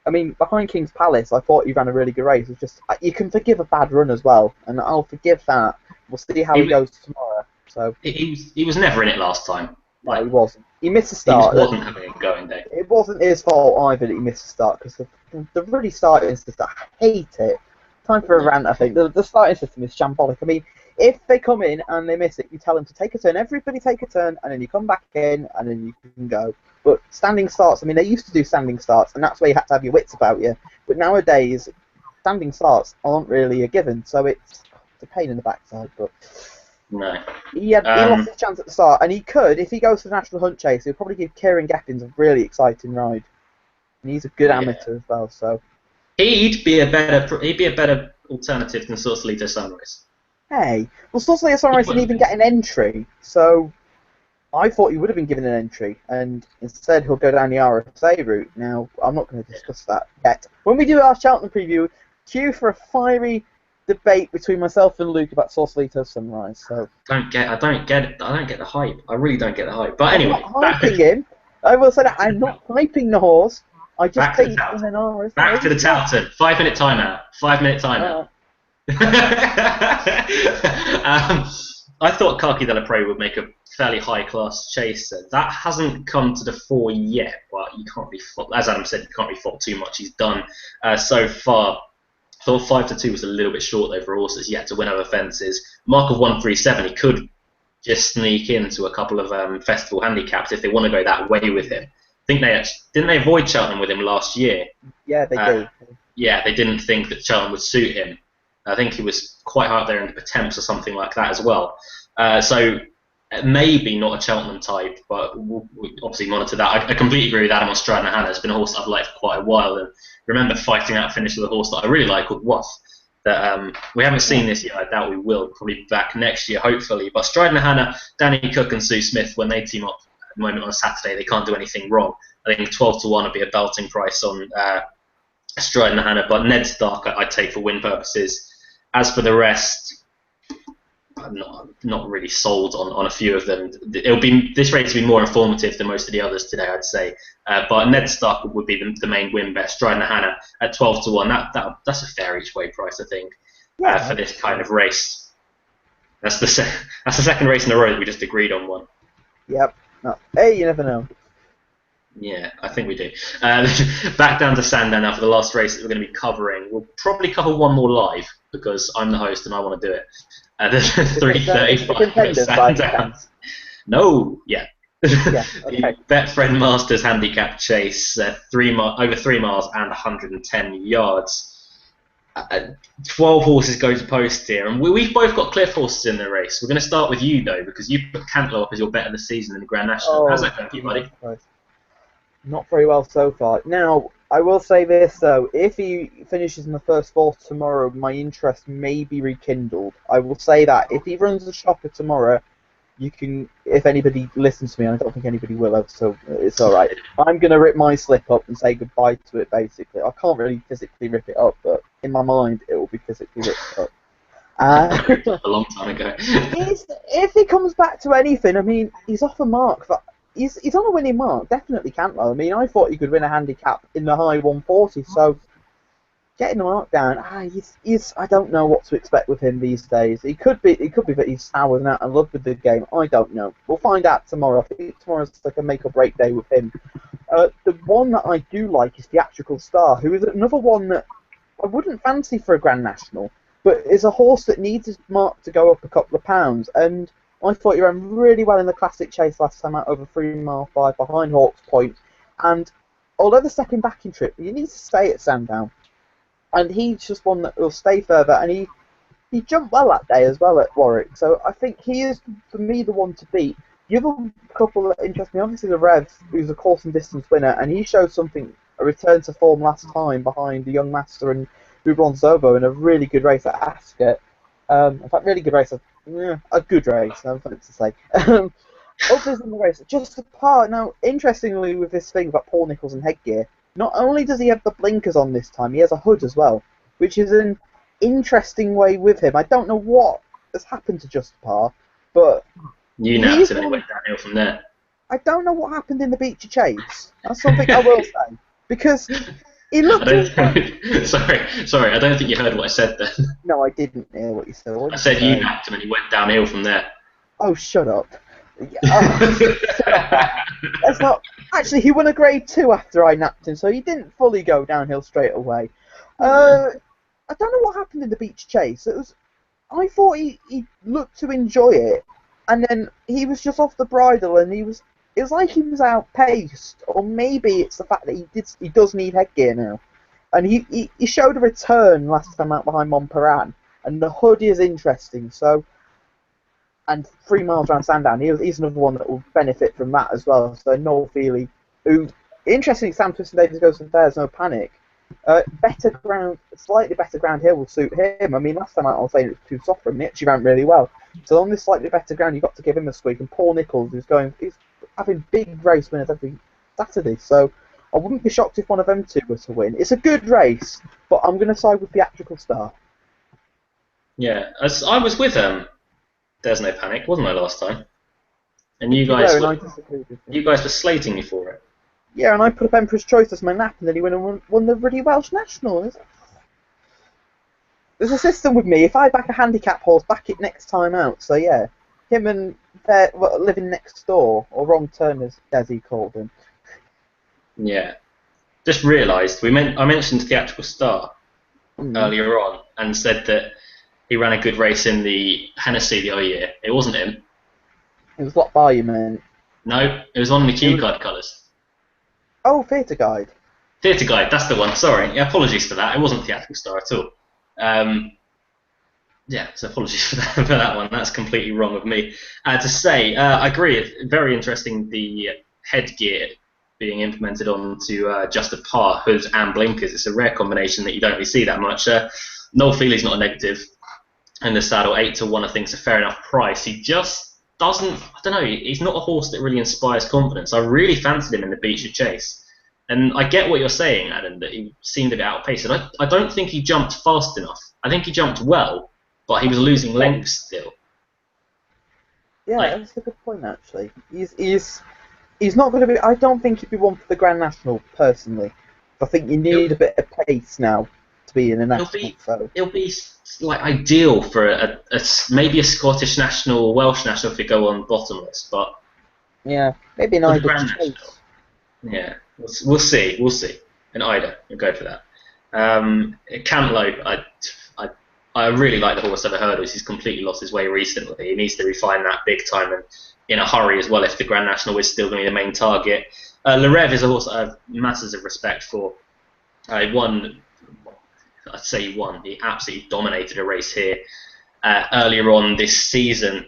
I mean, behind King's Palace, I thought he ran a really good race. It's just you can forgive a bad run as well, and I'll forgive that. We'll see how he goes tomorrow. So he was never in it last time. No, he wasn't. He missed the start. He wasn't having a going day. It wasn't his fault either that he missed the start, because the really starting system, I hate it. Time for a rant, I think. The starting system is shambolic. I mean, if they come in and they miss it, you tell them to take a turn. Everybody take a turn, and then you come back in, and then you can go. But standing starts, I mean, they used to do standing starts, and that's where you had to have your wits about you. But nowadays, standing starts aren't really a given, so it's a pain in the backside. But no. He lost his chance at the start, and he could, if he goes to the National Hunt Chase, he'll probably give Kieran Geppins a really exciting ride. And he's a good amateur as well, so. He'd be a better alternative than Sausalito Sunrise. Hey, well, Sausalito Sunrise didn't even get an entry, so I thought he would have been given an entry, and instead he'll go down the RSA route. Now, I'm not going to discuss that yet. When we do our Cheltenham preview, cue for a fiery debate between myself and Luke about Sausalito Sunrise. So I don't get it. I don't get the hype. I really don't get the hype. But I'm anyway, not hyping him. I will say that I'm not hyping the horse. I just back to think the he's in an R. back to the Towton. 5-minute timeout. 5-minute timeout. I thought Khaki Della Prey would make a fairly high-class chaser. That hasn't come to the fore yet, but you can't be, as Adam said, you can't be fault too much. He's done so far. I thought 5-2 was a little bit short though for horses. He had to win over fences. Mark of 137. He could just sneak into a couple of festival handicaps if they want to go that way with him. I think didn't they avoid Cheltenham with him last year? Yeah, they did. Yeah, they didn't think that Cheltenham would suit him. I think he was quite high up there in the Potemps or something like that as well. So maybe not a Cheltenham type, but we'll obviously monitor that. I completely agree with Adam on Stradner Hannah. It's been a horse I've liked for quite a while, and remember fighting out finish with a horse that I really like called Waff. That we haven't seen this yet. I doubt we will. Probably back next year, hopefully. But Stradner Hannah, Danny Cook, and Sue Smith, when they team up at the moment on a Saturday, they can't do anything wrong. I think 12-1 would be a belting price on Stradner Hannah, but Ned Stark I'd take for win purposes. As for the rest, I'm not really sold on a few of them. This race will be more informative than most of the others today, I'd say. But Ned Stark would be the main win bet. Striding Hannah at 12-1. That's a fair each way price, I think, for this kind of race. That's the second race in a row that we just agreed on one. Yep. No. Hey, you never know. Yeah, I think we do. Back down to Sandown now for the last race that we're going to be covering. We'll probably cover one more live because I'm the host and I want to do it. The 3:35 Sandown. No, yeah. Yeah, okay. The Betfriend Masters Handicap Chase, over 3 miles and 110 yards. 12 horses go to post here, and we've both got Cliff horses in the race. We're going to start with you though, because you put Cantlow up as your bet of the season in the Grand National. How's that going for you, buddy? Not very well so far. Now, I will say this though, if he finishes in the first 4 tomorrow, my interest may be rekindled. I will say that. If he runs the shopper tomorrow, you can, if anybody listens to me, I don't think anybody will, so it's alright. I'm going to rip my slip up and say goodbye to it, basically. I can't really physically rip it up, but in my mind, it will be physically ripped up. A long time ago. If he comes back to anything, I mean, he's off a mark. He's on a winning mark, definitely Cantlow. I mean, I thought he could win a handicap in the high 140, so getting the mark down, I don't know what to expect with him these days. It could be that he's sour and out of love with the game. I don't know. We'll find out tomorrow. I think tomorrow's like a make or break day with him. The one that I do like is Theatrical Star, who is another one that I wouldn't fancy for a Grand National, but is a horse that needs his mark to go up a couple of pounds. And I thought he ran really well in the Classic Chase last time out over 3 mile 5 behind Hawke's Point. And although the second backing trip, you need to stay at Sandown. And he's just one that will stay further, and he jumped well that day as well at Warwick. So I think he is, for me, the one to beat. The other couple that interest me, obviously the Rev, who's a course and distance winner, and he showed a return to form last time behind the Young Master and Bubron Zobo in a really good race at Ascot. In fact, really good race. A good race, I'm going to say. Others in the race, just apart. Now, interestingly, with this thing about Paul Nicholls and headgear, not only does he have the blinkers on this time, he has a hood as well, which is an interesting way with him. I don't know what has happened to Just Par, but you napped him and he went downhill from there. I don't know what happened in the Beecher Chase. That's something I will say, because he looked. Sorry, I don't think you heard what I said then. No, I didn't hear what you said. I said you napped him and he went downhill from there. Oh, shut up. That's not. Actually, he won a grade 2 after I napped him, so he didn't fully go downhill straight away. I don't know what happened in the Beach Chase. I thought he looked to enjoy it, and then he was just off the bridle, and it was like he was outpaced, or maybe it's the fact that he does need headgear now, and he showed a return last time out behind Montparnasse, and the hood is interesting. So. And 3 miles around Sandown, he's another one that will benefit from that as well. So Noel Feely, who, interestingly, Sam Twiston Davies goes from There's No Panic. Better ground, slightly better ground here will suit him. I mean, last time I was saying it was too soft for him. He actually ran really well. So on this slightly better ground, you've got to give him a squeak. And Paul Nicholls he's having big race winners every Saturday. So I wouldn't be shocked if one of them two were to win. It's a good race, but I'm going to side with Theatrical Star. Yeah, as I was with There's No Panic, wasn't I last time? And You were, and I disagreed with you. you guys were slating me for it. Yeah, and I put up Emperor's Choice as my nap, and then he went and won the bloody Welsh National. There's a system with me. If I back a handicap horse, back it next time out. So yeah, him and living next door, or wrong turn as he called him. Yeah. Just realised I mentioned Theatrical Star earlier on and said that he ran a good race in the Hennessy the other year. It wasn't him. It was what bar you meant? No, it was one of the cue card colours. Oh, Theatre Guide. Theatre Guide, that's the one. Sorry, yeah, apologies for that. It wasn't Theatrical Star at all. Yeah, so apologies for that one. That's completely wrong of me. To say, I agree. It's very interesting the headgear being implemented onto just a par, hood and blinkers. It's a rare combination that you don't really see that much. Noel Feely's not a negative, and the saddle 8-1 I think is a fair enough price. He just doesn't. I don't know. He's not a horse that really inspires confidence. I really fancied him in the Beecher Chase, and I get what you're saying, Adam, that he seemed a bit outpaced. I don't think he jumped fast enough. I think he jumped well, but he was losing length still. Yeah, that's a good point actually. He's not going to be. I don't think he'd be one for the Grand National personally. I think you need a bit of pace now to be in a national. It'll be like ideal for maybe a Scottish national or Welsh national if you go on bottomless, but yeah, maybe an Ida Grand Chase. National. Yeah, we'll see. We'll see. An Ida, we'll go for that. Cantlow, I really like the horse over hurdles. He's completely lost his way recently. He needs to refine that big time and in a hurry as well if the Grand National is still going to be the main target. Le Rêve is a horse I have masses of respect for. I'd say he won. He absolutely dominated a race here earlier on this season.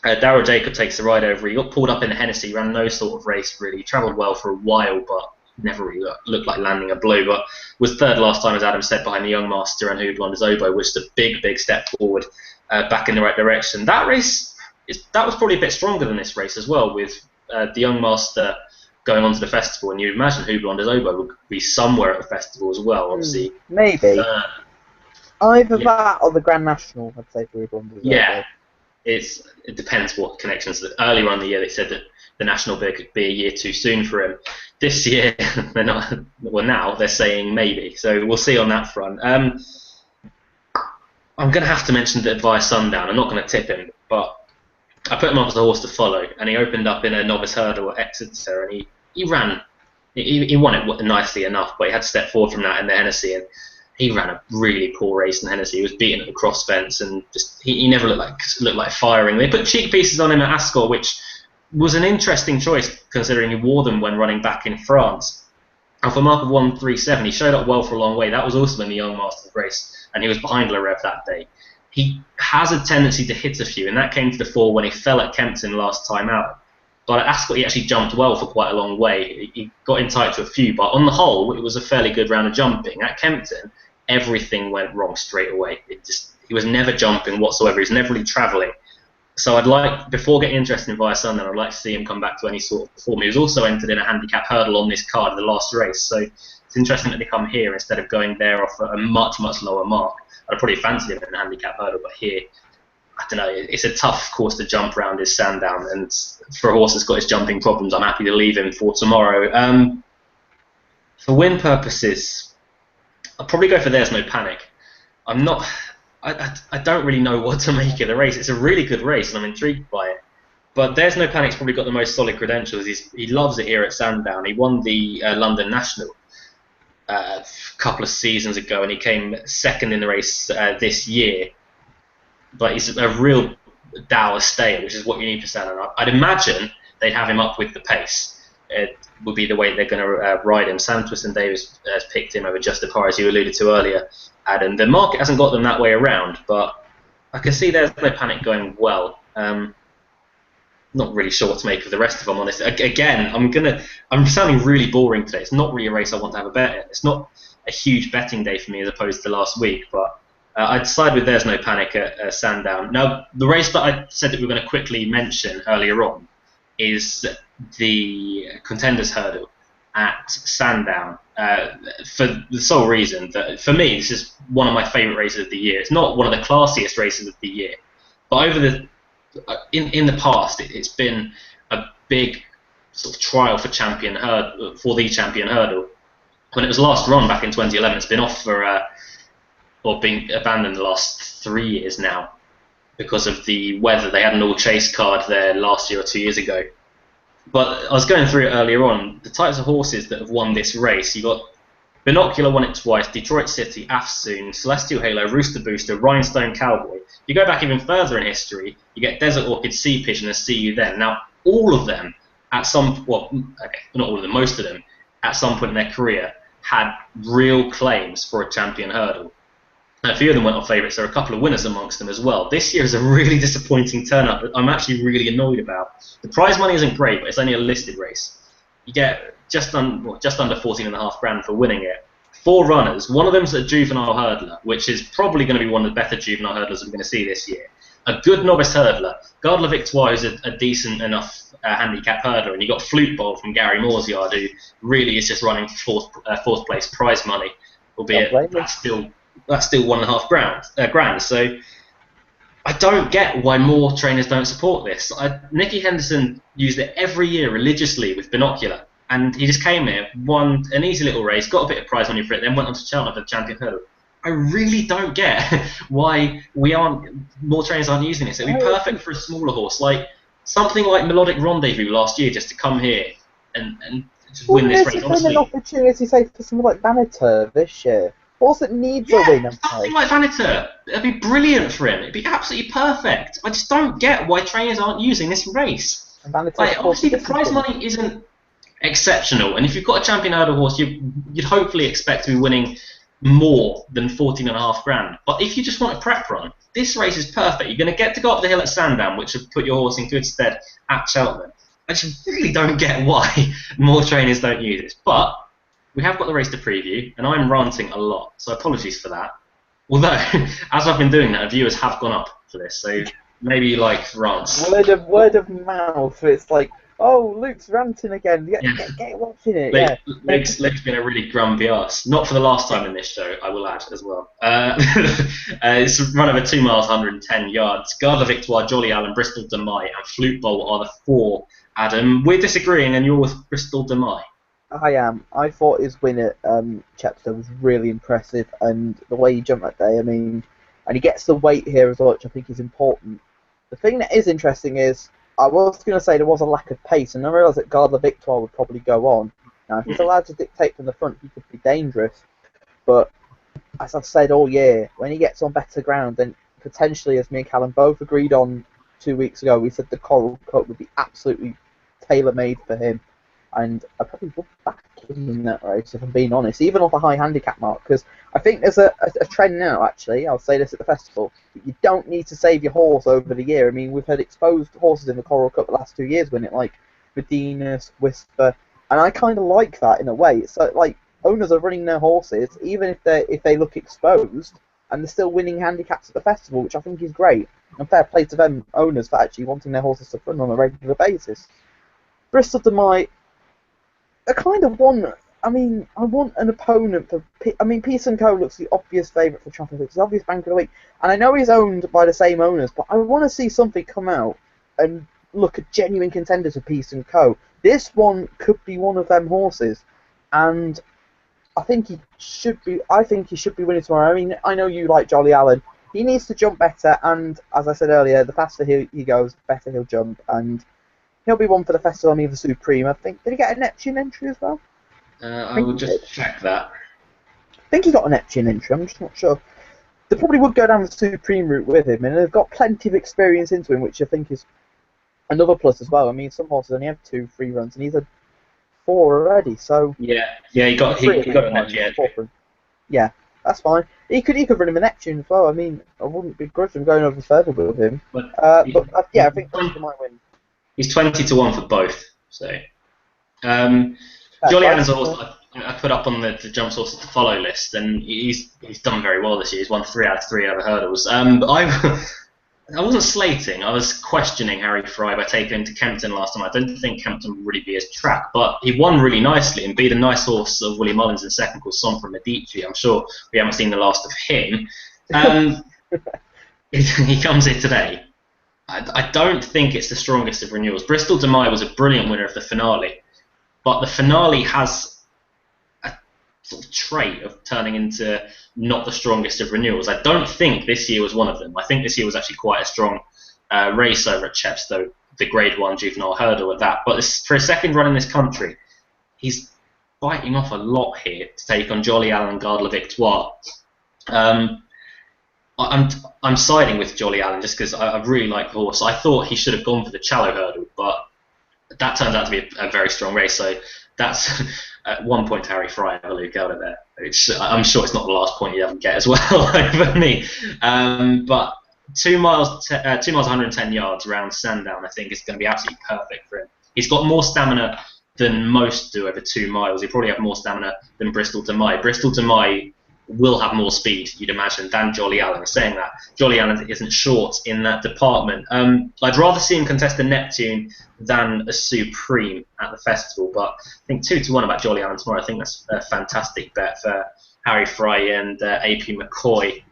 Darryl Jacob takes the ride over. He got pulled up in the Hennessy. He ran no sort of race really. He travelled well for a while, but never really looked like landing a blow. But was third last time, as Adam said, behind the Young Master and Who Blonde as Oboe, which is a big step forward back in the right direction. That race, that was probably a bit stronger than this race as well, with the Young Master going on to the festival, and you'd imagine Who Blonde as Oboe would be somewhere at the festival as well, obviously. Maybe. Either that or the Grand National, I'd say, for Who Blonde as Oboe. Yeah. It depends what connections. Earlier on in the year, they said that the National could be a year too soon for him. This year, they're not. Well, now they're saying maybe. So we'll see on that front. I'm going to have to mention that via Sundown. I'm not going to tip him, but I put him up as a horse to follow, and he opened up in a novice hurdle at Exeter, and he ran. He won it nicely enough, but he had to step forward from that in the Hennessy, and he ran a really poor race in Hennessy. He was beaten at the cross fence, and just he never looked like firing. They put cheek pieces on him at Ascot, which was an interesting choice considering he wore them when running back in France. And for a mark of 1:37, he showed up well for a long way. That was also in the Young Masters race, and he was behind Le Rêve that day. He has a tendency to hit a few, and that came to the fore when he fell at Kempton last time out. But at Ascot, he actually jumped well for quite a long way. He got in tight to a few, but on the whole, it was a fairly good round of jumping. At Kempton, everything went wrong straight away. He was never jumping whatsoever. He was never really travelling. So I'd like, before getting interested in Via Sundown, I'd like to see him come back to any sort of form. He was also entered in a handicap hurdle on this card in the last race, so it's interesting that they come here instead of going there off a much lower mark. I'd probably fancied him in a handicap hurdle, but here, I don't know, it's a tough course to jump around his Sandown, and for a horse that's got his jumping problems, I'm happy to leave him for tomorrow. For win purposes, I'll probably go for There's No Panic. I don't really know what to make of the race. It's a really good race, and I'm intrigued by it. But There's No Panic's probably got the most solid credentials. He loves it here at Sandown. He won the London National a couple of seasons ago, and he came second in the race this year. But he's a real dour stayer, which is what you need for Sandown. I'd imagine they'd have him up with the pace. It would be the way they're going to ride him. Sam Twiston-Davies has picked him over Just a Par, as you alluded to earlier, Adam. The market hasn't got them that way around, but I can see There's No Panic going well. Not really sure what to make of the rest, if I'm honest. Again, I'm sounding really boring today. It's not really a race I want to have a bet in. It's not a huge betting day for me as opposed to last week, but I'd side with There's No Panic at Sandown. Now, the race that I said that we were going to quickly mention earlier on is the Contenders Hurdle. at Sandown for the sole reason that, for me, this is one of my favourite races of the year. It's not one of the classiest races of the year, but over the in the past, it's been a big sort of trial for the champion hurdle. When it was last run back in 2011, it's been off for or being abandoned the last 3 years now because of the weather. They had an all chase card there last year or 2 years ago. But I was going through it earlier on. The types of horses that have won this race, you got Binocular won it twice, Detroit City, Afsoon, Celestial Halo, Rooster Booster, Rhinestone Cowboy. You go back even further in history, you get Desert Orchid, Sea Pigeon, and See You Then. Now, all of them, not all of them, most of them, at some point in their career, had real claims for a champion hurdle. A few of them went off favourites. There are a couple of winners amongst them as well. This year is a really disappointing turn-up that I'm actually really annoyed about. The prize money isn't great, but it's only a listed race. You get just under 14.5 grand for winning it. 4 runners. One of them's a juvenile hurdler, which is probably going to be one of the better juvenile hurdlers we're going to see this year. A good novice hurdler. Garde La Victoire is a decent enough handicap hurdler, and you got Flute Bowl from Gary Moore's yard, who really is just running for fourth place prize money, albeit that's still 1.5 grand. So I don't get why more trainers don't support this. Nicky Henderson used it every year religiously with Binocular, and he just came here, won an easy little race, got a bit of prize money for it, then went on to Cheltenham for the champion hurdle. I really don't get why more trainers aren't using this. It'd be perfect for a smaller horse, like something like Melodic Rendezvous last year, just to come here and just win this race. Honestly, an opportunity, say, for something like Vanator this year. Horse that needs a win. Something like Vanator. It'd be brilliant for him. It'd be absolutely perfect. I just don't get why trainers aren't using this race. Obviously, the prize money isn't exceptional, and if you've got a champion hurdle horse, you'd hopefully expect to be winning more than 14.5 grand. But if you just want a prep run, this race is perfect. You're going to get to go up the hill at Sandown, which will put your horse in good stead at Cheltenham. I just really don't get why more trainers don't use this. But we have got the race to preview, and I'm ranting a lot, so apologies for that. Although, as I've been doing that, viewers have gone up for this, so maybe you like rants. Word of mouth. It's like, oh, Luke's ranting again. Get watching it. Luke's been a really grumpy ass. Not for the last time in this show, I will add as well. It's a run over 2 miles, 110 yards. Garde La Victoire, Jolly Allen, Bristol De Mai, and Flute Bowl are the 4. Adam, we're disagreeing, and you're with Bristol De Mai. I am. I thought his win at Chepstow was really impressive, and the way he jumped that day, and he gets the weight here as well, which I think is important. The thing that is interesting is, I was going to say there was a lack of pace, and I realised that Garde La Victoire would probably go on. Now, if he's allowed to dictate from the front, he could be dangerous, but as I've said all year, when he gets on better ground, then potentially, as me and Callum both agreed on 2 weeks ago, we said the Coral Cup would be absolutely tailor-made for him. And I probably would back him in that race, if I'm being honest, even off a high handicap mark, because I think there's a trend now, actually, I'll say this at the festival, that you don't need to save your horse over the year. I mean, we've had exposed horses in the Coral Cup the last 2 years win it, like Medina's, Whisper, and I kind of like that in a way. So, like, owners are running their horses, even if they look exposed, and they're still winning handicaps at the festival, which I think is great. And fair play to them owners for actually wanting their horses to run on a regular basis. Bristol De Mai, I kind of want. I want an opponent for. Peace & Co looks the obvious favourite for Champions League. It's the obvious bank of the week, and I know he's owned by the same owners, but I want to see something come out and look at genuine contenders for Peace & Co. This one could be one of them horses, and I think he should be. I think he should be winning tomorrow. I mean, I know you like Jolly Allen. He needs to jump better, and as I said earlier, the faster he goes, the better he'll jump, and he'll be one for the festival. I mean, the Supreme. I think, did he get a Neptune entry as well? I will just check that. I think he got a Neptune entry. I'm just not sure. They probably would go down the Supreme route with him, and they've got plenty of experience into him, which I think is another plus as well. I mean, some horses only have 2 free runs, and he's had 4 already. So yeah, he got a Neptune entry. Yeah, that's fine. He could run him a Neptune as well. I mean, I wouldn't begrudge him going over further with him. I think he might win. He's 20-1 for both. So, Jolly Allen's a horse I put up on the jump sources to follow list, and he's done very well this year. He's won 3 out of 3 over hurdles. I wasn't slating. I was questioning Harry Fry by taking him to Kempton last time. I don't think Kempton would really be his track, but he won really nicely and beat a nice horse of Willie Mullins in second called Sombra Medici. I'm sure we haven't seen the last of him. He comes here today. I don't think it's the strongest of renewals. Bristol de Mai was a brilliant winner of the finale, but the finale has a sort of trait of turning into not the strongest of renewals. I don't think this year was one of them. I think this year was actually quite a strong race over at Chepstow, the Grade 1 juvenile hurdle at that. But for a second run in this country, he's biting off a lot here to take on Jolly Allen Garde la Victoire. I'm siding with Jolly Allen just because I really like the horse. I thought he should have gone for the Challow hurdle, but that turns out to be a very strong race. So that's at 1 point Harry Fry and Luke Elder there. I'm sure it's not the last point you ever get as well over me. But 2 miles, 110 yards around Sandown, I think is going to be absolutely perfect for him. He's got more stamina than most do over 2 miles. He probably have more stamina than Bristol de Mai. Bristol de Mai will have more speed, you'd imagine, than Jolly Allen. Saying that, Jolly Allen isn't short in that department. I'd rather see him contest a Neptune than a Supreme at the festival, but I think 2-1 about Jolly Allen tomorrow. I think that's a fantastic bet for Harry Fry and AP McCoy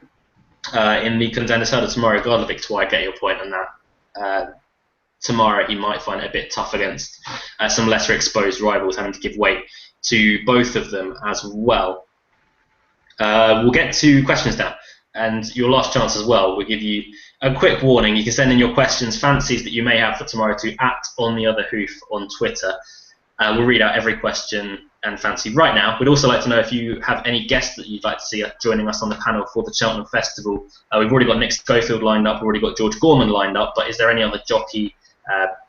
in the contenders hurdle tomorrow. Garde la Victoire, I get your point on that. Tomorrow he might find it a bit tough against some lesser exposed rivals, having to give weight to both of them as well. We'll get to questions now, and your last chance as well. We'll give you a quick warning. You can send in your questions, fancies that you may have for tomorrow to @OnTheOtherHoof on Twitter. We'll read out every question and fancy right now. We'd also like to know if you have any guests that you'd like to see joining us on the panel for the Cheltenham Festival. We've already got Nick Schofield lined up, we've already got George Gorman lined up, but is there any other jockey,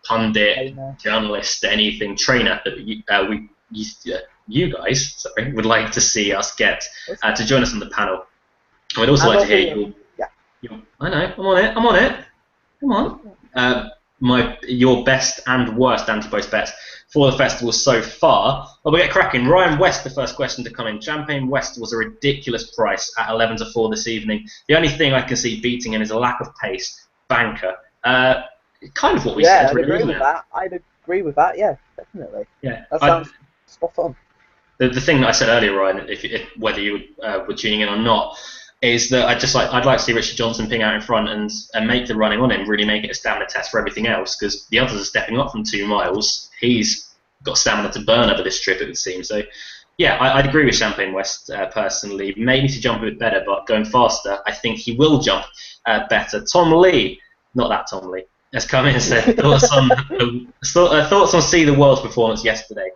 pundit, journalist, anything, trainer that you guys would like to see us get to join us on the panel? I'd also like to hear I know, I'm on it. Come on. Your best and worst anti-post bets for the festival so far. Well, we'll get cracking. Ryan West, the first question to come in. Champagne West was a ridiculous price at 11-4 this evening. The only thing I can see beating him is a lack of pace. Banker. Kind of what we said, really, isn't it? I'd agree with that, yeah, definitely. Yeah. That sounds spot on. The thing that I said earlier, Ryan, whether you were tuning in or not, is that I'd like to see Richard Johnson ping out in front and make the running on him, really make it a stamina test for everything else, because the others are stepping up from 2 miles. He's got stamina to burn over this trip, it would seem. So, yeah, I'd agree with Champagne West personally. Maybe to jump a bit better, but going faster, I think he will jump better. Tom Lee, not that Tom Lee, has come in and said thoughts on See the World's performance yesterday.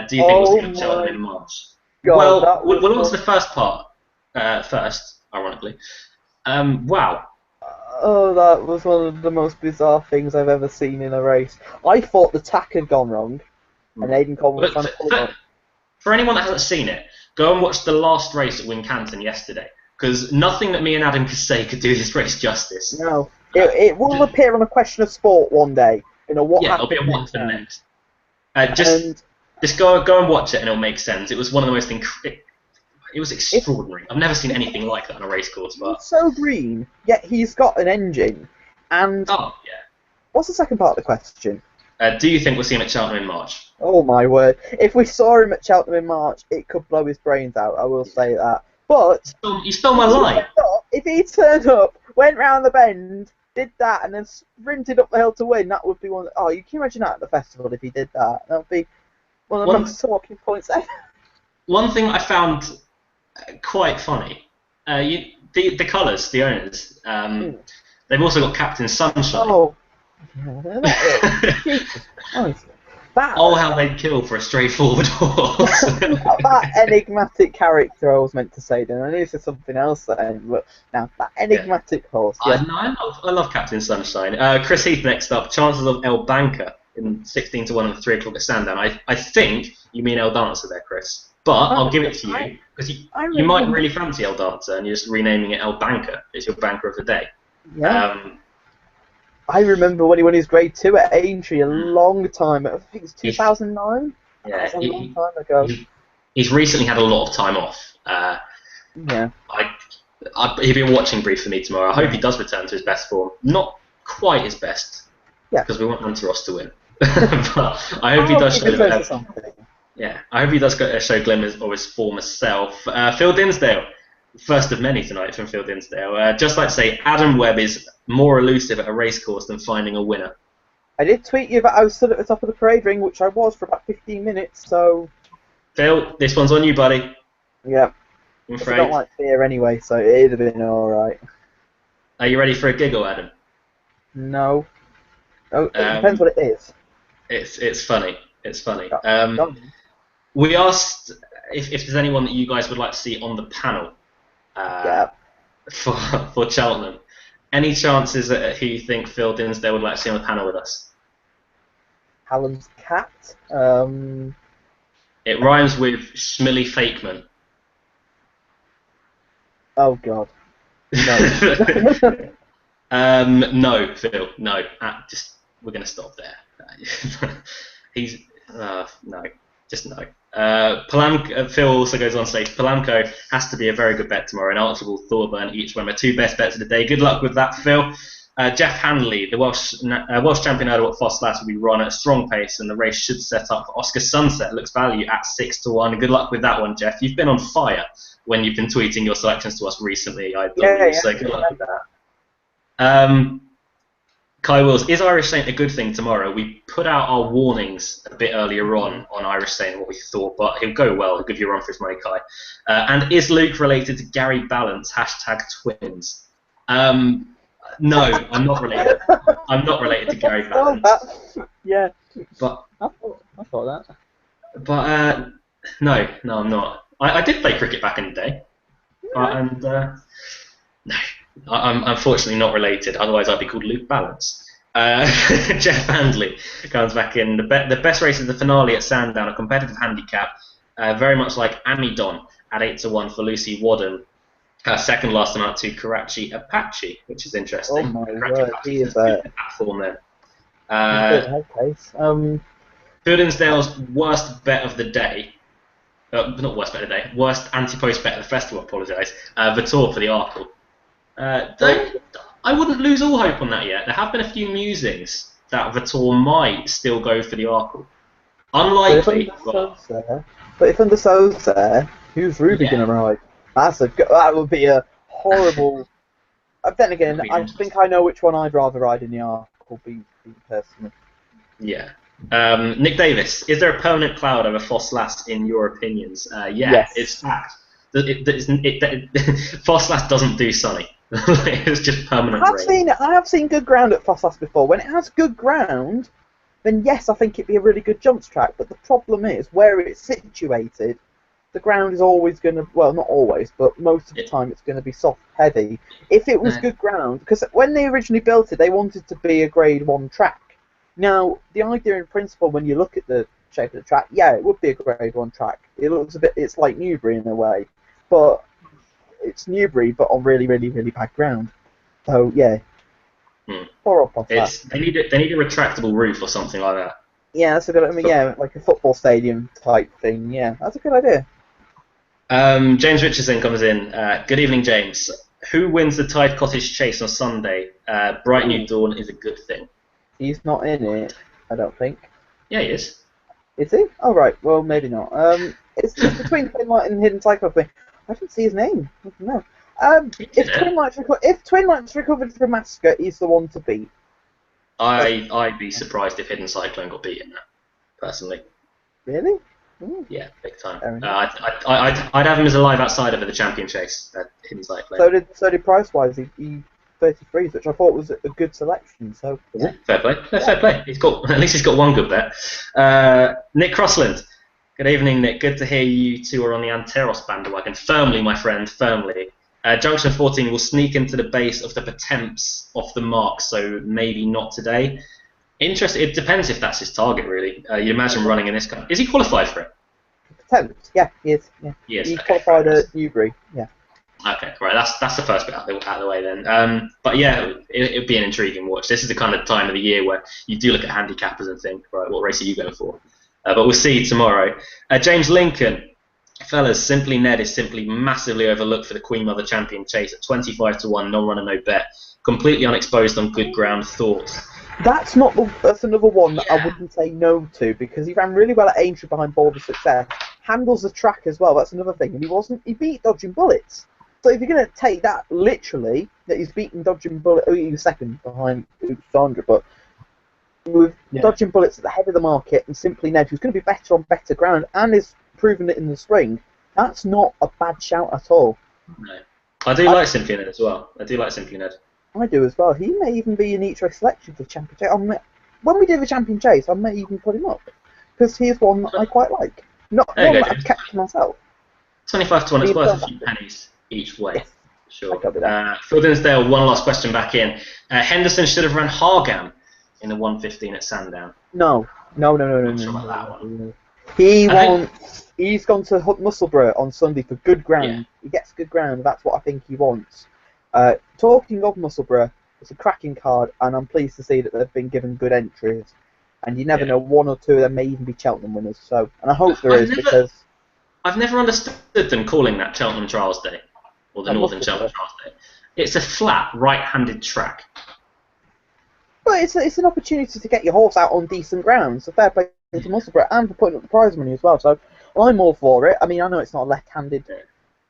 Do you think it was going to Cheltenham in March? God, we'll answer the first part first, ironically. Wow. Oh, that was one of the most bizarre things I've ever seen in a race. I thought the tack had gone wrong, and Aidan Coleman was trying to pull it on. For anyone that hasn't seen it, go and watch the last race at Wincanton yesterday, because nothing that me and Adam could say could do this race justice. No. It will appear on A Question of Sport one day. It'll be a what happened next. Just go and watch it and it'll make sense. It was one of the most it was extraordinary. I've never seen anything like that on a race course. But it's so green, yet he's got an engine. And what's the second part of the question? Do you think we'll see him at Cheltenham in March? Oh my word! If we saw him at Cheltenham in March, it could blow his brains out. I will say that. But you stole my line. If he turned up, went round the bend, did that, and then sprinted up the hill to win, that would be one. Oh, you can imagine that at the festival if he did that. That would be one of the most talking points ever. One thing I found quite funny, the colours, the owners, they've also got Captain Sunshine. Oh, yeah, Jesus Christ. How they'd kill for a straightforward horse. That enigmatic character I was meant to say then. I knew this is something else then, but now that enigmatic horse. Yeah. I love Captain Sunshine. Chris Heath next up. Chances of El Banca in 16-1 on the 3 o'clock at Sandown. I think you mean El Dancer there, Chris. But I'll give it to you, because you might really fancy El Dancer and you're just renaming it El Banca. It's your banker of the day. Yeah. I remember when he won his grade 2 at Aintree a long time. I think it's 2009. Yeah, that's a long time ago. He's recently had a lot of time off. Yeah. He'll be a watching brief for me tomorrow. I hope he does return to his best form. Not quite his best. Yeah. Because we want Antaros to win. But I hope he does show. Yeah, I hope he does show glimmers of his former self. Phil Dinsdale, first of many tonight from Phil Dinsdale. Just like to say, Adam Webb is more elusive at a racecourse than finding a winner. I did tweet you that I was stood at the top of the parade ring, which I was for about 15 minutes, so... Phil, this one's on you, buddy. Yeah. I'm I afraid. don't like fear anyway, so it'd have been alright. Are you ready for a giggle, Adam? No. Oh, it depends what it is. It's funny. It's funny. We asked if there's anyone that you guys would like to see on the panel for Cheltenham. Any chances that who you think Phil Dinsdale would like to see on the panel with us? Hallam's cat. It rhymes with Schmilly Fakeman. Oh God. No. No, Phil. No. We're going to stop there. He's no. Just no. Phil also goes on to say Palamco has to be a very good bet tomorrow, and Archibald Thorburn each win my two best bets of the day. Good luck with that, Phil. Jeff Hanley, the Welsh champion out at Foss last will be run at a strong pace, and the race should set up for Oscar Sunset. Looks value at 6-1. Good luck with that one, Jeff. You've been on fire when you've been tweeting your selections to us recently, I believe. So good luck with that. Kai Wills, is Irish Saint a good thing tomorrow? We put out our warnings a bit earlier on Irish Saint, what we thought, but he'll go well. He'll give you a run for his money, Kai. And is Luke related to Gary Balance? #twins. No, I'm not related. I'm not related to Gary Balance. Yeah. But I thought that. But no, I'm not. I did play cricket back in the day, no. I'm unfortunately not related, otherwise I'd be called Luke Balance. Jeff Handley comes back in. The best race is the finale at Sandown, a competitive handicap, very much like Amidon at 8-1 for Lucy Wadden. Second last amount to Karachi Apache, which is interesting. Oh my word, he is a platform there. Phil Dinsdale's worst bet of the day, not worst bet of the day, worst anti-post bet of the festival, I apologise, Vitor for the Arkle. I wouldn't lose all hope on that yet. There have been a few musings that Vitor might still go for the Arkle. Unlikely. But if Undersow's there, who's Ruby going to ride? That would be a horrible... Then again, I think I know which one I'd rather ride in the Arkle, be personally. Yeah. Nick Davis, is there a permanent cloud over Foss Last in your opinions? Yes. It's fact. Foss Last doesn't do sunny. It's just permanent rain. I have seen good ground at Foss Last before. When it has good ground, then yes, I think it'd be a really good jumps track. But the problem is where it's situated. The ground is always going to, well, not always, but most of the time it's going to be soft, heavy. If it was good ground, because when they originally built it, they wanted to be a Grade 1 track. Now, the idea in principle, when you look at the shape of the track, yeah, it would be a Grade 1 track. It looks a bit, it's like Newbury in a way, but it's Newbury, but on really, really, really bad ground. So, yeah. Or up off that. They need a retractable roof or something like that. Yeah, that's a good, yeah, like a football stadium type thing, yeah. That's a good idea. James Richardson comes in. Good evening, James. Who wins the Tide Cottage Chase on Sunday? Bright New Dawn is a good thing. He's not in it, I don't think. Yeah, he is. Is he? Oh, right. Well, maybe not. It's between Twin Light and Hidden Cyclopy. I didn't see his name. I don't know. If Twin Light's recovered from Mascot, he's the one to beat. I'd be surprised if Hidden Cyclone got beaten, personally. Really? Yeah, big time. I'd have him as a live outsider for the champion chase at Hidden Cyclone. So did Price-wise. He 33s, which I thought was a good selection. So yeah, fair play. Fair play. At least he's got one good bet. Nick Crossland. Good evening, Nick. Good to hear you two are on the Anteros bandwagon. Firmly, my friend, firmly. Junction 14 will sneak into the base of the Potemps off the mark, so maybe not today. It depends if that's his target, really. You'd imagine running in this kind. Is he qualified for it? Potemps, yeah, he is. Yeah. He's qualified at Newbury, yeah. Okay, right. That's the first bit out of the way then. But yeah, it'd be an intriguing watch. This is the kind of time of the year where you do look at handicappers and think, right, what race are you going for? But we'll see tomorrow. James Lincoln, fellas, Simply Ned is simply massively overlooked for the Queen Mother Champion Chase at 25-1, no runner, no bet. completely unexposed on good ground. Thoughts? That's another one that I wouldn't say no to, because he ran really well at Aintree behind Boulder Success. Handles the track as well. That's another thing. And he beat Dodging Bullets. So if you're going to take that literally, that he's beaten Dodging Bullets, he was second behind Sandra, but with Dodging Bullets at the head of the market and Simply Ned, who's going to be better on better ground and has proven it in the spring, that's not a bad shout at all. No. I do like Simply Ned as well. I do like Simply Ned. I do as well. He may even be an each race selection for the Champion Chase. When we do the Champion Chase, I may even put him up, because he is one that I quite like. Not one that I've kept to myself. 25 to 1, it's worth a few pennies each way. Yes. Sure. Phil Dinsdale, one last question back in. Henderson should have run Hargam in the 1:15 at Sandown. No. He's gone to Musselburgh on Sunday for good ground. Yeah. He gets good ground. That's what I think he wants. Talking of Musselburgh, it's a cracking card, and I'm pleased to see that they've been given good entries. And you never know, one or two of them may even be Cheltenham winners. So, and I hope because I've never understood them calling that Cheltenham Trials Day or the Northern Cheltenham Trials Day. It's a flat, right-handed track. Well, it's an opportunity to get your horse out on decent ground. So fair play to Musselburgh, and for putting up the prize money as well. So I'm all for it. I mean, I know it's not a left-handed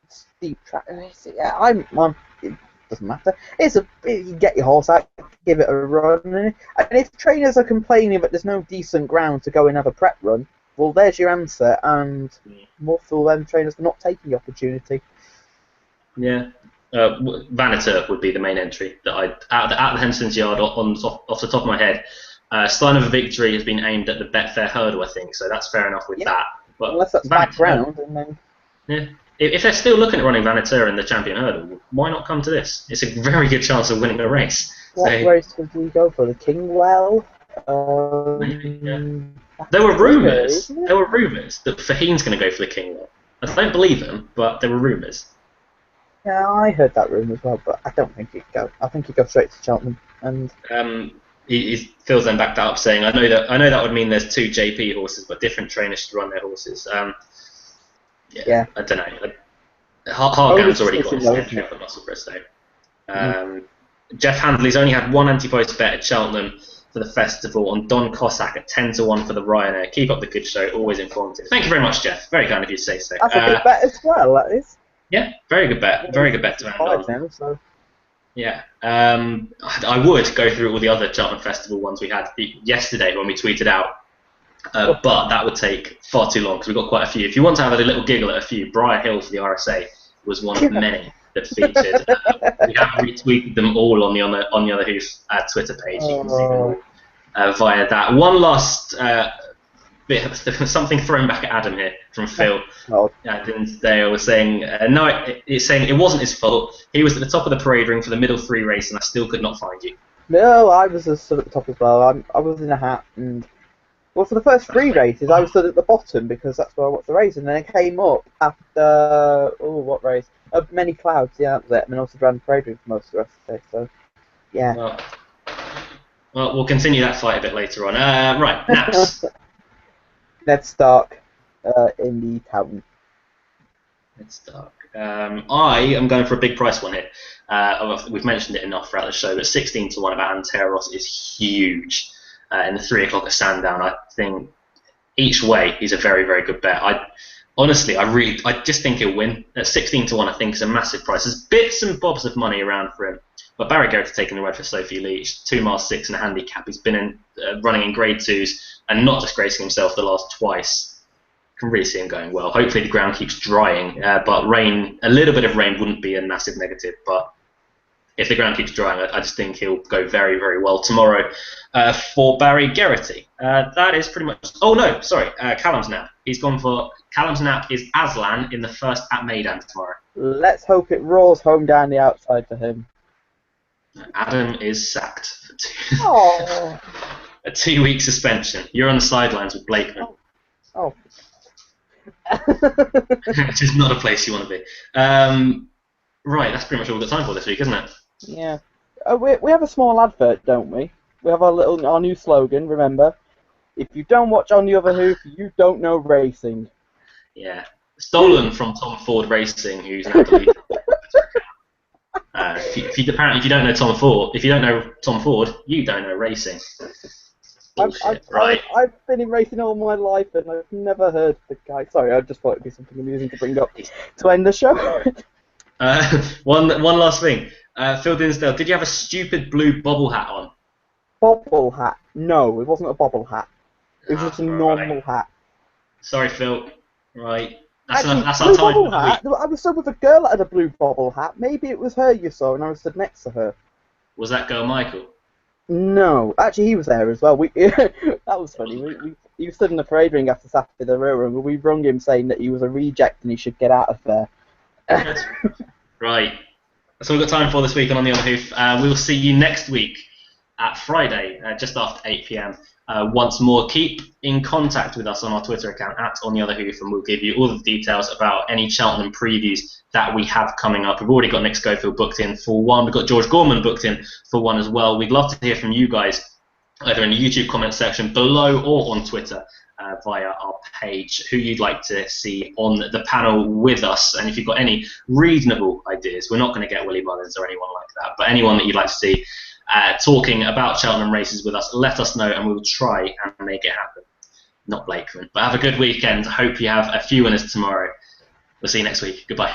steep track. It doesn't matter. You get your horse out, give it a run, and if trainers are complaining that there's no decent ground to go and have a prep run, well, there's your answer, and more for them trainers for not taking the opportunity. Yeah. Vanatur would be the main entry that at the Henderson's Yard off the top of my head. Stein of a Victory has been aimed at the Betfair Hurdle, I think, so that's fair enough with that. But unless that's background, and then if they're still looking at running Vanatur in the Champion Hurdle, why not come to this? It's a very good chance of winning a race. What race would we go for? The Kingwell? Maybe, yeah. There were rumours. There were rumours that Faheen's going to go for the Kingwell. I don't believe them, but there were rumours. Yeah, I heard that rumour as well, but I don't think he'd go. I think he'd go straight to Cheltenham. And Phil's then backed that up, saying, "I know that would mean there's two JP horses, but different trainers should run their horses." I don't know. Hargam's already got his entry for Musselburgh, so. Jeff Handley's only had one anti-post bet at Cheltenham for the festival on Don Cossack at 10 to 1 for the Ryanair. Keep up the good show, always informative. Thank you very much, Jeff. Very kind of you to say so. That's a good bet as well, that is. Yeah, very good bet. Very good bet to end on. Now, so. Yeah. I would go through all the other Cheltenham Festival ones we had yesterday when we tweeted out, but that would take far too long because we've got quite a few. If you want to have a little giggle at a few, Briar Hill for the RSA was one of many that featured. We have retweeted them all on the Other Hoof Twitter page. You can see them all via that. One last bit of something thrown back at Adam here from Phil. Dinsdale was saying, it's saying it wasn't his fault. He was at the top of the parade ring for the middle three race, and I still could not find you. No, I was stood at the top as well. I was in a hat, and well, for the first three races, I was stood at the bottom because that's where I watched the race, and then I came up after what race? Many Clouds, yeah, that was it. And then also ran the parade ring for most of the rest of the day. So, yeah. Well, we'll continue that fight a bit later on. Right, Naps. Ned Stark in the Town. Ned Stark. I am going for a big price one here. We've mentioned it enough throughout the show, but 16 to 1 about Anteros is huge. In the 3 o'clock at Sandown, I think each way he's a very, very good bet. I just think he'll win. At 16 to 1, I think is a massive price. There's bits and bobs of money around for him. But Barry Garrett's taken the road for Sophie Leach. 2 miles 6 and a handicap. He's been running in grade 2s and not disgracing himself the last twice. Can really see him going well. Hopefully the ground keeps drying, but a little bit of rain wouldn't be a massive negative. But if the ground keeps drying, I just think he'll go very, very well tomorrow for Barry Garrity. That is pretty much... Oh, no, sorry. Callum's Nap. He's gone for... Callum's Nap is Aslan in the first at Maidan tomorrow. Let's hope it roars home down the outside for him. Adam is sacked for a 2-week suspension. You're on the sidelines with Blakeman. Oh. Which is not a place you want to be. Right, that's pretty much all we've got time for this week, isn't it? Yeah. We have a small advert, don't we? We have our new slogan, remember? If you don't watch On the Other Hoof, you don't know racing. Yeah. Stolen from Tom Ford Racing, who's now deleted. Apparently, if you don't know Tom Ford, you don't know racing. Bullshit. Right. I've been in racing all my life, and I've never heard the guy. Sorry, I just thought it'd be something amusing to bring up to end the show. One last thing. Phil Dinsdale, did you have a stupid blue bobble hat on? Bobble hat? No, it wasn't a bobble hat. It was just a normal hat. Sorry, Phil. Right. Actually, that's blue our time. bobble hat. I was stood with a girl that had a blue bobble hat. Maybe it was her you saw, and I was stood next to her. Was that girl Michael? No, actually, he was there as well. That was funny. He stood in the parade ring after Saturday the Rail Run, and we rung him saying that he was a reject and he should get out of there. Right. That's all we've got time for this week on The Other Hoof. We'll see you next week at Friday, just after 8 p.m. Once more, keep in contact with us on our Twitter account @OnTheOtherHoof, and we'll give you all the details about any Cheltenham previews that we have coming up. We've already got Nick Schofield booked in for one. We've got George Gorman booked in for one as well. We'd love to hear from you guys, either in the YouTube comment section below or on Twitter via our page, who you'd like to see on the panel with us. And if you've got any reasonable ideas, we're not going to get Willie Mullins or anyone like that, but anyone that you'd like to see talking about Cheltenham races with us, let us know and we'll try and make it happen. Not Blakeman. But have a good weekend. Hope you have a few winners tomorrow. We'll see you next week. Goodbye.